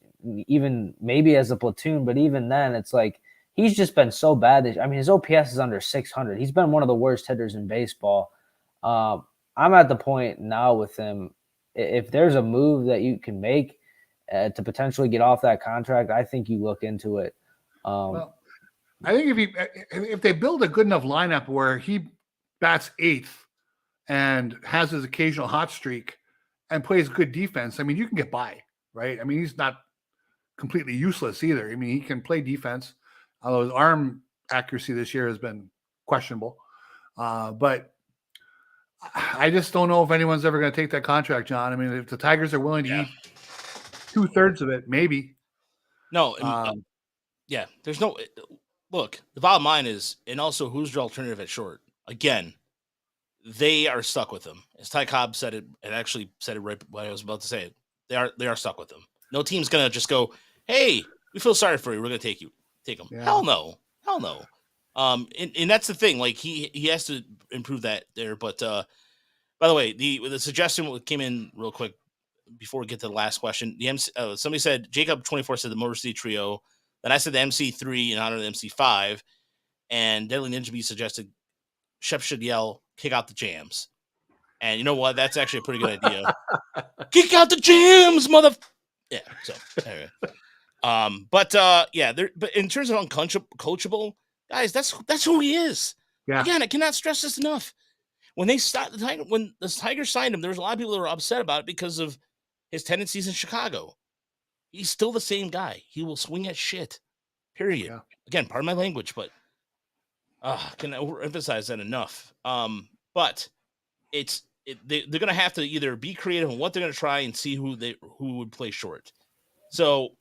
even maybe as a platoon, but even then it's like he's just been so bad. His OPS is under 600. He's been one of the worst hitters in baseball. I'm at the point now with him, if there's a move that you can make to potentially get off that contract, I think you look into it. Well, I think if they build a good enough lineup where he bats 8th and has his occasional hot streak and plays good defense, you can get by. right? I mean, he's not completely useless either. I mean, he can play defense, although his arm accuracy this year has been questionable. But I just don't know if anyone's ever going to take that contract, John. I mean, if the Tigers are willing to eat 2/3 of it, maybe. No, yeah, there's no look. The bottom line is, and also, who's your alternative at short? Again, they are stuck with him. As Ty Cobb said it, and actually said it right when I was about to say it. They are stuck with him. No team's gonna just go, "Hey, we feel sorry for you. We're gonna take him." Yeah. Hell no. And that's the thing. Like he has to improve that there. But by the way, the suggestion came in real quick before we get to the last question. The MC, somebody said Jacob 24 said the Motor City Trio. Then I said the MC3 in honor of the MC5, and Deadly Ninja B suggested Shep should yell, "Kick out the jams." And you know what? That's actually a pretty good idea. Kick out the jams, mother. Yeah. So anyway, but in terms of uncoachable guys, that's who he is. Yeah. Again, I cannot stress this enough. When they stopped when the Tigers signed him, there was a lot of people that were upset about it because of his tendencies in Chicago. He's still the same guy. He will swing at shit. Period. Yeah. Again, pardon my language, but can I overemphasize that enough? But they're going to have to either be creative in what they're going to try and see who would play short. So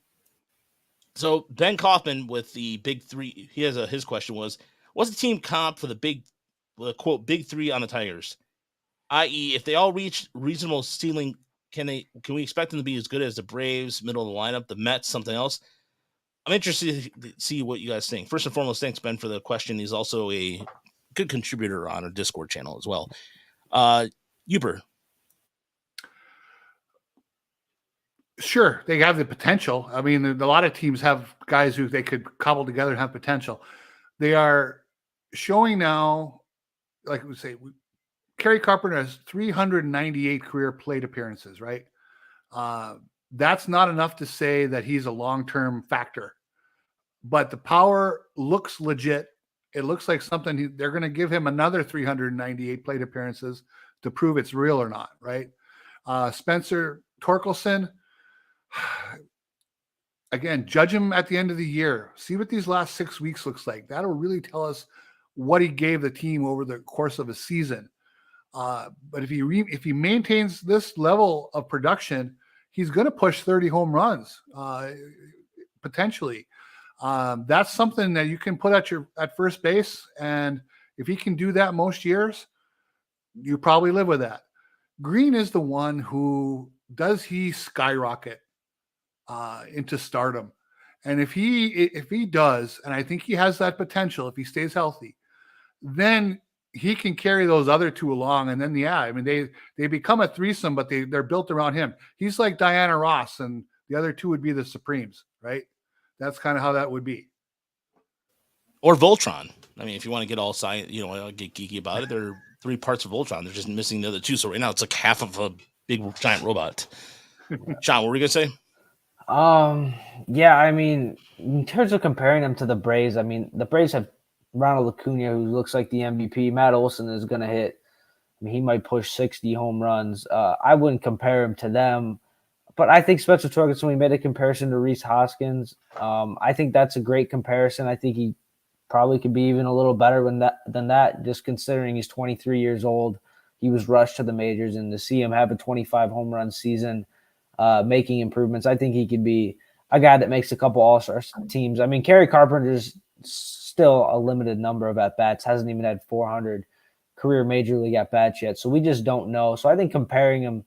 Ben Kaufman with the big three, his question was, what's the team comp for the quote big three on the Tigers? I.e., if they all reach reasonable ceiling, can we expect them to be as good as the Braves, middle of the lineup, the Mets, something else? I'm interested to see what you guys think. First and foremost, thanks, Ben, for the question. He's also a good contributor on our Discord channel as well. Huber. Sure, they have the potential. I mean, a lot of teams have guys who they could cobble together and have potential. They are showing now, like we say, Kerry Carpenter has 398 career plate appearances, right? That's not enough to say that he's a long-term factor, but the power looks legit. It looks like something they're going to give him another 398 plate appearances to prove it's real or not, right? Spencer Torkelson, again, judge him at the end of the year. See what these last 6 weeks looks like. That'll really tell us what he gave the team over the course of a season. But if he maintains this level of production, he's going to push 30 home runs potentially. That's something that you can put at first base, and if he can do that most years, you probably live with that. Green is the one who does he skyrocket into stardom, and if he does, and I think he has that potential if he stays healthy, then he can carry those other two along, and then I mean they become a threesome, but they're built around him. He's like Diana Ross, and the other two would be the Supremes, right? That's kind of how that would be. Or Voltron. I mean, if you want to get all get geeky about it, there are 3 parts of Voltron. They're just missing the other 2. So right now it's like half of a big giant robot. Sean, what were you gonna say? Yeah, I mean, in terms of comparing them to the Braves, I mean, the Braves have Ronald Acuna, who looks like the MVP. Matt Olson is going to hit. I mean, he might push 60 home runs. I wouldn't compare him to them, but I think Spencer Torkelson, we made a comparison to Rhys Hoskins. I think that's a great comparison. I think he probably could be even a little better than that, just considering he's 23 years old. He was rushed to the majors, and to see him have a 25 home run season, making improvements, I think he could be a guy that makes a couple all-star teams. I mean, Kerry Carpenter's still a limited number of at-bats, hasn't even had 400 career major league at-bats yet. So we just don't know. So I think comparing him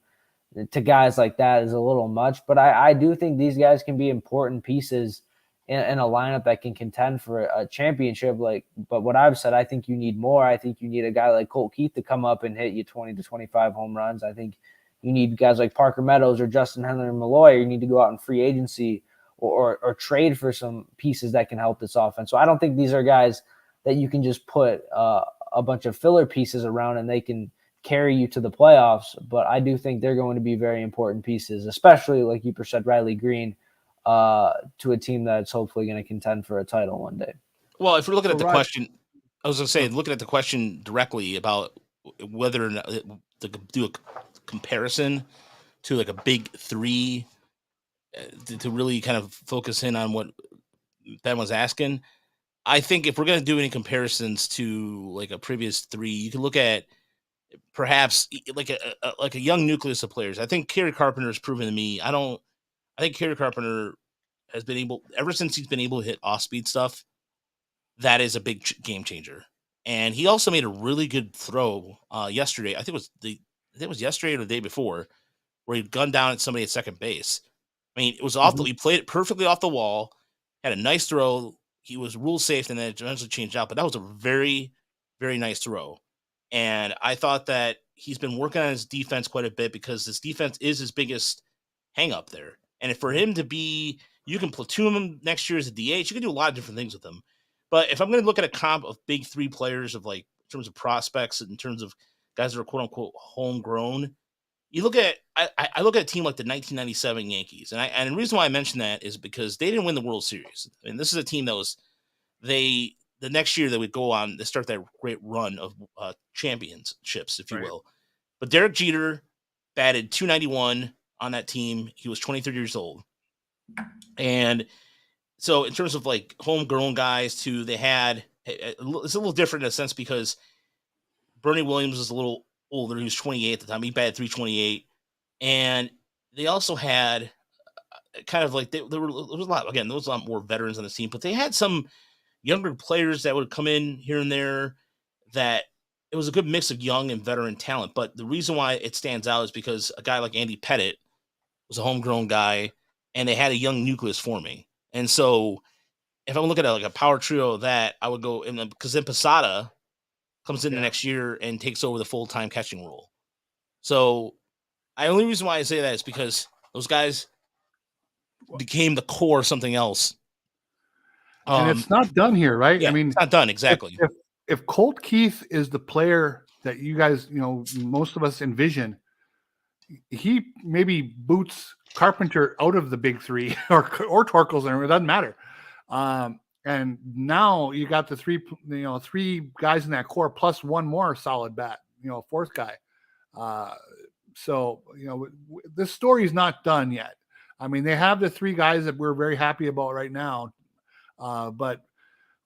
to guys like that is a little much, but I do think these guys can be important pieces in a lineup that can contend for a championship. But what I've said, I think you need more. I think you need a guy like Colt Keith to come up and hit you 20 to 25 home runs. I think you need guys like Parker Meadows or Justin Henry Malloy. You need to go out in free agency or trade for some pieces that can help this offense. So I don't think these are guys that you can just put a bunch of filler pieces around and they can carry you to the playoffs. But I do think they're going to be very important pieces, especially, like you said, Riley Green, to a team that's hopefully going to contend for a title one day. Well, if we're looking at the question, I was going to say, looking at the question directly about whether or not to do a comparison to like a big 3 to really kind of focus in on what Ben was asking. I think if we're going to do any comparisons to like a previous three, you can look at perhaps like a young nucleus of players. I think Kerry Carpenter has proven to me. I think Kerry Carpenter has been able ever since he's been able to hit off speed stuff. That is a big game changer. And he also made a really good throw yesterday. I think it was yesterday or the day before, where he gunned down at somebody at second base. I mean, it was off. He played it perfectly off the wall. Had a nice throw. He was rule safe, and then it eventually changed out. But that was a very, very nice throw. And I thought that he's been working on his defense quite a bit because his defense is his biggest hang up there. And for him to be, you can platoon him next year as a DH. You can do a lot of different things with him. But if I'm going to look at a comp of big three players of like in terms of prospects, in terms of guys that are quote unquote homegrown, you look at I look at a team like the 1997 Yankees, and the reason why I mention that is because they didn't win the World Series. And this is a team that was the next year that would go on to start that great run of championships, if you will. But Derek Jeter batted 291 on that team. He was 23 years old, and so in terms of like homegrown guys, too, they had it's a little different in a sense because Bernie Williams was a little older. He was 28 at the time. He batted 328, and they also had kind of like there was a lot. Again, there was a lot more veterans on the team, but they had some younger players that would come in here and there. That it was a good mix of young and veteran talent. But the reason why it stands out is because a guy like Andy Pettit was a homegrown guy, and they had a young nucleus forming. And so, if I look at like a power trio of that, I would go because then Posada comes in the next year and takes over the full-time catching role. So the only reason why I say that is because those guys became the core of something else. And it's not done here, right? Yeah, I mean, it's not done exactly. If Colt Keith is the player that you guys, most of us envision, he maybe boots Carpenter out of the big three or Torkelson. It doesn't matter. And now you got the three guys in that core plus one more solid bat, fourth guy. So this story is not done yet. I mean, they have the three guys that we're very happy about right now. But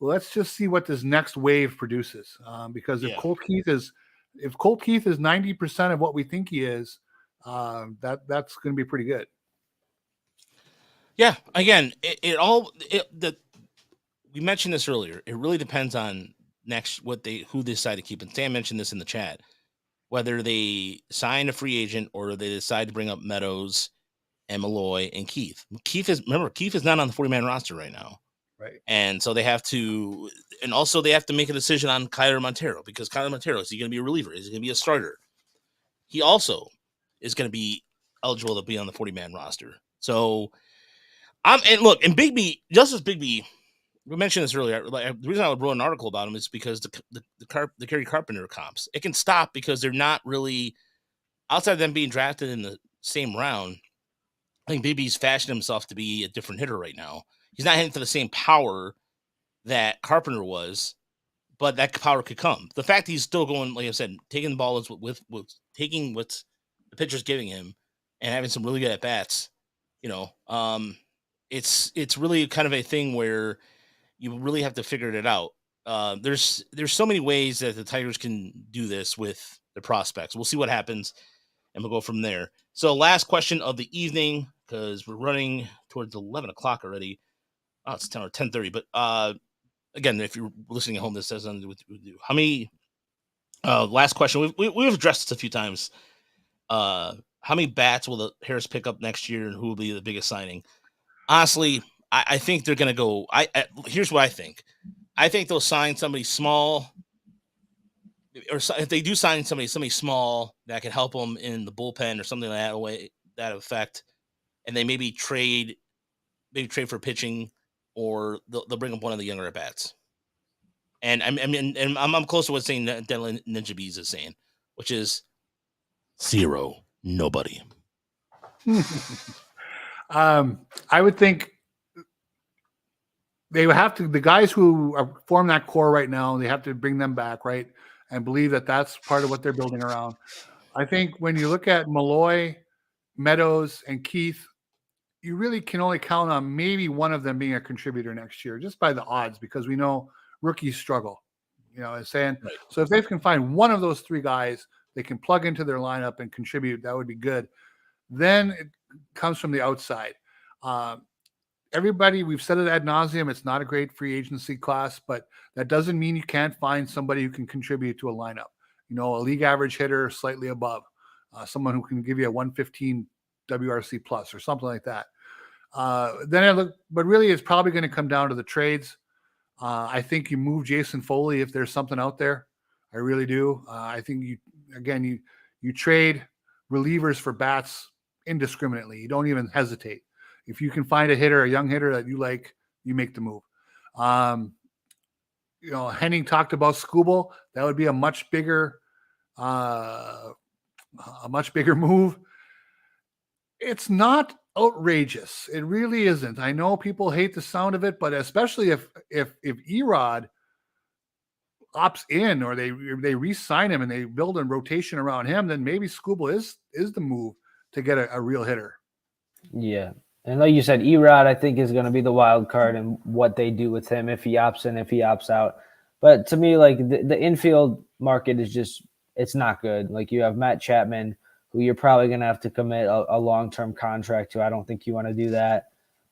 let's just see what this next wave produces. Because if Colt Keith is 90% of what we think he is, that's going to be pretty good. Yeah. Again, we mentioned this earlier. It really depends on who they decide to keep. And Sam mentioned this in the chat, whether they sign a free agent or they decide to bring up Meadows and Malloy and Keith. Keith is not on the 40-man roster right now. Right. And so they have to make a decision on Kyler Montero, because Kyler Montero, is he going to be a reliever? Is he going to be a starter? He also is going to be eligible to be on the 40-man roster. So and Bigby, Justice Bigby, we mentioned this earlier. The reason I wrote an article about him is because the Kerry Carpenter comps, it can stop because they're not really, outside of them being drafted in the same round. I think Bigby's fashioned himself to be a different hitter right now. He's not hitting for the same power that Carpenter was, but that power could come. The fact he's still going, like I said, taking the ball with taking what the pitcher's giving him and having some really good at bats. It's really kind of a thing where you really have to figure it out. There's so many ways that the Tigers can do this with the prospects. We'll see what happens, and we'll go from there. So last question of the evening, because we're running towards 11 o'clock already. Oh, it's 10 or 10:30. But again, if you're listening at home, this has nothing to do with you. How many? Last question. We've addressed this a few times. How many bats will the Harris pick up next year, and who will be the biggest signing? Honestly, I think they're going to go. Here's what I think. I think they'll sign somebody small, or if they do sign somebody small that can help them in the bullpen or something like that effect, and they maybe trade for pitching, or they'll bring up one of the younger at bats. And I'm close to what saying Dylan Ninja Bees is saying, which is 0, nobody. I would think they would have to, the guys who form that core right now, they have to bring them back, right? And believe that that's part of what they're building around. I think when you look at Malloy, Meadows, and Keith, you really can only count on maybe one of them being a contributor next year, just by the odds, because we know rookies struggle. Saying Right. so. If they can find one of those three guys they can plug into their lineup and contribute, that would be good. Then it comes from the outside. Everybody, we've said it ad nauseum, it's not a great free agency class, but that doesn't mean you can't find somebody who can contribute to a lineup. A league average hitter slightly above, someone who can give you a 115 WRC plus or something like that. But really it's probably going to come down to the trades. I think you move Jason Foley if there's something out there. I really do. I think you trade relievers for bats indiscriminately. You don't even hesitate. If you can find a young hitter that you like, you make the move. Henning talked about Skubal. That would be a much bigger move. It's not outrageous. It really isn't. I know people hate the sound of it, but especially if Erod opts in or they re-sign him and they build a rotation around him, then maybe Skubal is the move to get a real hitter. Yeah. And like you said, Erod, I think, is going to be the wild card in what they do with him, if he opts in, if he opts out. But to me, like the infield market is just, it's not good. Like you have Matt Chapman, who you're probably going to have to commit a long-term contract to. I don't think you want to do that.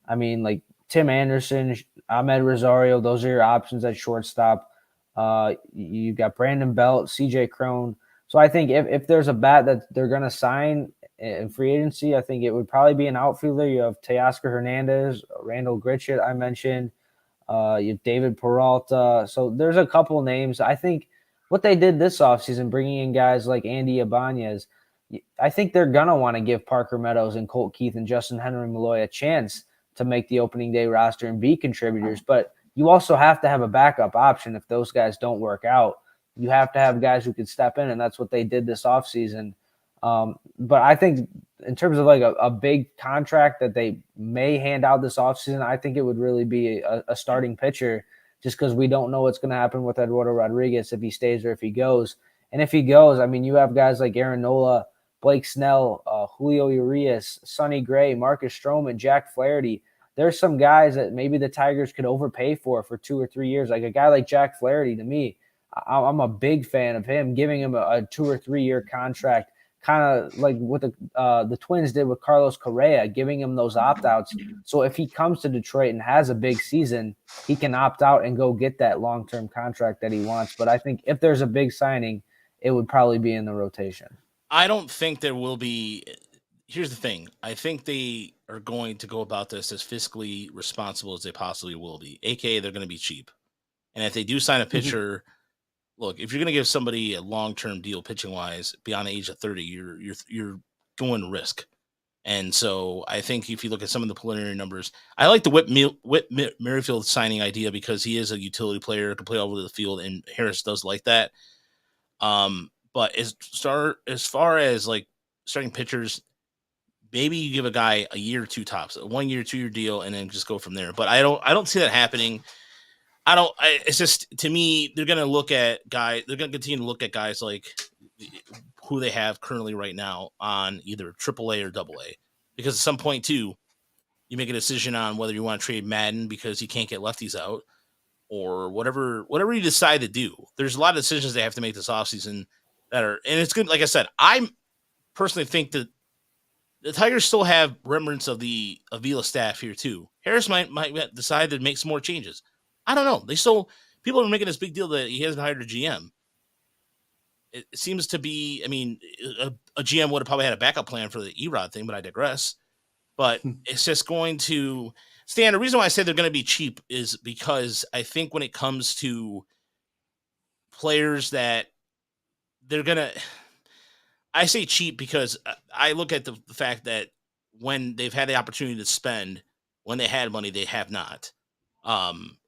I mean, like Tim Anderson, Ahmed Rosario, those are your options at shortstop. You got Brandon Belt, CJ Crone. So I think if there's a bat that they're going to sign in free agency, I think it would probably be an outfielder. You have Teoscar Hernandez, Randall Gritchett, I mentioned. You have David Peralta. So there's a couple names. I think what they did this offseason, bringing in guys like Andy Ibanez, I think they're going to want to give Parker Meadows and Colt Keith and Justin Henry Malloy a chance to make the opening day roster and be contributors. But you also have to have a backup option if those guys don't work out. You have to have guys who can step in, and that's what they did this offseason. But I think in terms of like a big contract that they may hand out this offseason, I think it would really be a starting pitcher, just because we don't know what's going to happen with Eduardo Rodriguez, if he stays or if he goes. And if he goes, I mean, you have guys like Aaron Nola, Blake Snell, Julio Urias, Sonny Gray, Marcus Stroman, Jack Flaherty. There's some guys that maybe the Tigers could overpay for 2 or 3 years. Like a guy like Jack Flaherty, to me, I'm a big fan of him, giving him a 2 or 3 year contract, kind of like what the Twins did with Carlos Correa, giving him those opt-outs. So if he comes to Detroit and has a big season, he can opt out and go get that long-term contract that he wants. But I think if there's a big signing, it would probably be in the rotation. I don't think there will be. Here's the thing. I think they are going to go about this as fiscally responsible as they possibly will be, aka they're going to be cheap. And if they do sign a pitcher, look, if you're going to give somebody a long-term deal pitching wise beyond the age of 30, you're going to risk. And so I think if you look at some of the preliminary numbers, I like the Whit Merrifield signing idea because he is a utility player, can play all over the field, and Harris does like that. But as far as like starting pitchers, maybe you give a guy a year or two tops, a 1 year, 2 year deal, and then just go from there. But I don't see that happening. It's just, to me, they're going to look at guys. They're going to continue to look at guys like who they have currently right now on either AAA or AA, because at some point too, you make a decision on whether you want to trade Madden because you can't get lefties out, or whatever you decide to do. There's a lot of decisions they have to make this offseason and it's good. Like I said, I personally think that the Tigers still have remnants of the Avila staff here too. Harris might decide to make some more changes. I don't know. People are making this big deal that he hasn't hired a GM. It seems to be, I mean, a GM would have probably had a backup plan for the Erod thing, but I digress. But it's just going to, Stan, the reason why I say they're going to be cheap is because I think when it comes to players that they're going to, I say cheap because I look at the fact that when they've had the opportunity to spend, when they had money, they have not.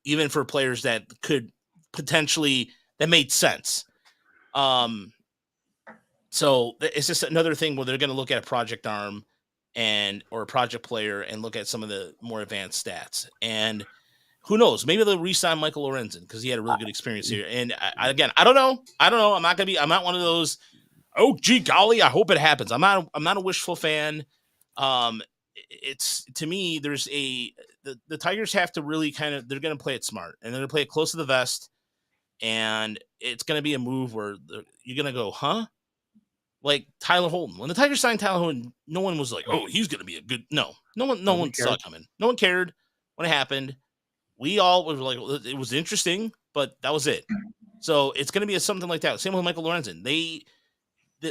Even for players that could potentially, that made sense. So it's just another thing where they're going to look at a project arm or a project player and look at some of the more advanced stats. And who knows? Maybe they'll re-sign Michael Lorenzen because he had a really good experience here. And I don't know. I'm not one of those, oh gee golly, I hope it happens. I'm not a wishful fan. it's to me, there's the Tigers have to really they're going to play it smart, and they're going to play it close to the vest, and it's going to be a move where you're going to go, huh? Like Tyler Holton. When the Tigers signed Tyler Holton, no one was like, "Oh, he's going to be a good." No one saw it coming. No one cared when it happened. We all were like, it was interesting, but that was it. So it's going to be something like that. Same with Michael Lorenzen.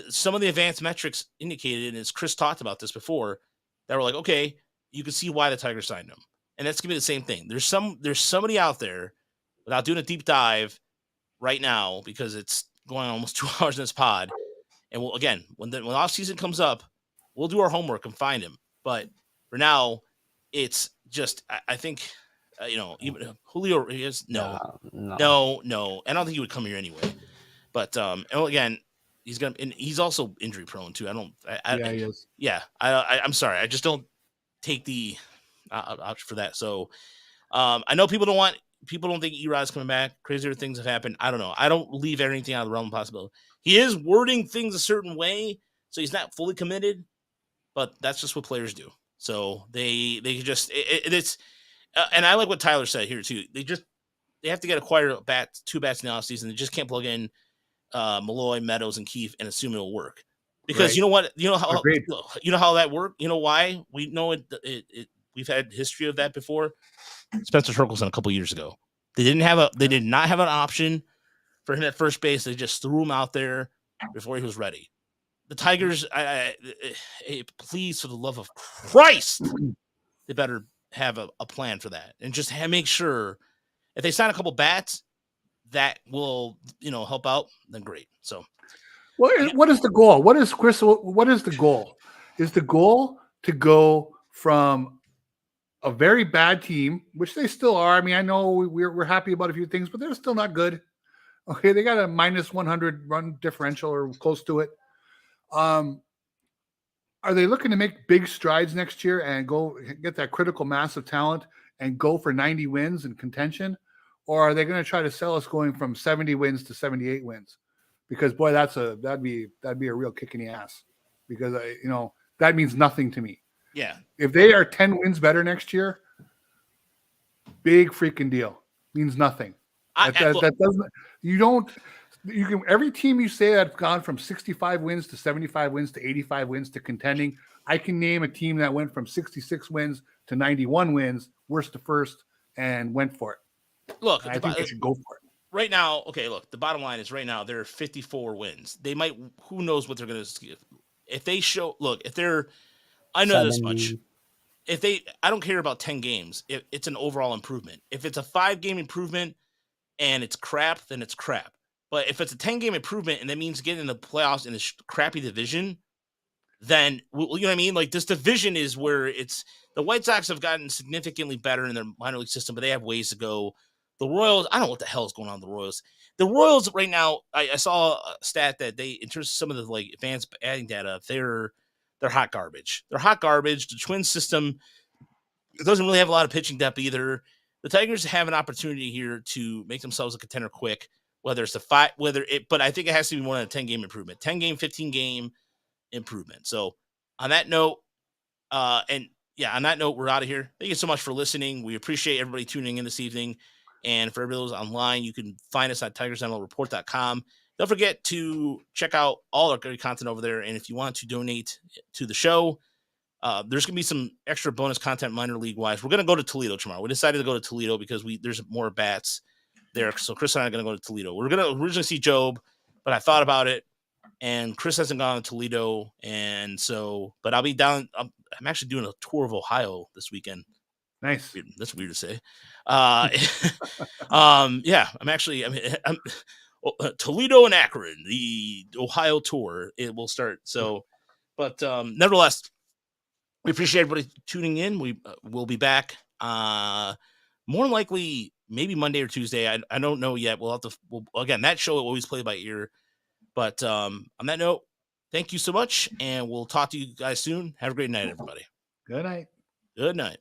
Some of the advanced metrics indicated, and as Chris talked about this before, that were like, okay, you can see why the Tigers signed him, and that's gonna be the same thing. There's somebody out there, without doing a deep dive right now, because it's going on almost 2 hours in this pod, and we'll again when off season comes up, we'll do our homework and find him. But for now, it's just I think even Julio is no, I don't think he would come here anyway. But and again, he's also injury prone too. He is. Yeah, I'm sorry. I just don't take the out for that. So I know people don't think Erod's coming back. Crazier things have happened. I don't know. I don't leave anything out of the realm of possibility. He is wording things a certain way, so he's not fully committed, but that's just what players do. So they just it's and I like what Tyler said here too. They have to acquire two bats in the offseason. They just can't plug in Malloy, Meadows, and Keefe and assume it'll work. Because you know what? You know how that worked? You know why? We know it we've had history of that before. Spencer Torkelson a couple years ago. They did not have an option for him at first base. They just threw him out there before he was ready. The Tigers, please, for the love of Christ, they better have a plan for that, and just make sure if they sign a couple bats that will help out, then great. So what is the goal? What is the goal? Is the goal to go from a very bad team, which they still are? I mean, I know we're happy about a few things, but they're still not good. Okay, they got a minus 100 run differential or close to it. Are they looking to make big strides next year and go get that critical mass of talent and go for 90 wins in contention? Or are they going to try to sell us going from 70 wins to 78 wins? Because boy, that'd be a real kick in the ass. Because that means nothing to me. Yeah. If they are 10 wins better next year, big freaking deal. Means nothing. That doesn't. You can every team you say that's gone from 65 wins to 75 wins to 85 wins to contending. I can name a team that went from 66 wins to 91 wins, worst to first, and went for it. Look, I think they should go for it. Right now, okay, look, the bottom line is right now there are 54 wins. They might, who knows what they're going to, if they show, look, if they're, I know 70. This much. I don't care about 10 games. It's an overall improvement. If it's a 5-game improvement and it's crap, then it's crap. But if it's a 10-game improvement and that means getting in the playoffs in this crappy division, then, you know what I mean? Like, this division is where it's, the White Sox have gotten significantly better in their minor league system, but they have ways to go. The Royals, I don't know what the hell is going on with the Royals. The Royals right now, I saw a stat that they, in terms of some of the advanced batting data, they're hot garbage. They're hot garbage. The Twins system, it doesn't really have a lot of pitching depth either. The Tigers have an opportunity here to make themselves a contender quick, whether it's but I think it has to be more than a 10-game improvement, 10-game, 15-game improvement. So on that note, on that note, we're out of here. Thank you so much for listening. We appreciate everybody tuning in this evening. And for everybody who's online, you can find us at tigersnationalreport.com. Don't forget to check out all our great content over there. And if you want to donate to the show, there's going to be some extra bonus content minor league wise. We're going to go to Toledo tomorrow. We decided to go to Toledo because there's more bats there. So Chris and I are going to go to Toledo. We're going to originally see Job, but I thought about it and Chris hasn't gone to Toledo. And so, but I'll be down. I'm actually doing a tour of Ohio this weekend. Nice. That's weird to say. I'm Toledo and Akron, the Ohio tour. It will start. So, but nevertheless, we appreciate everybody tuning in. We will be back. More than likely, maybe Monday or Tuesday. I don't know yet. We'll have to. Again, that show will always play by ear. But on that note, thank you so much, and we'll talk to you guys soon. Have a great night, everybody. Good night. Good night.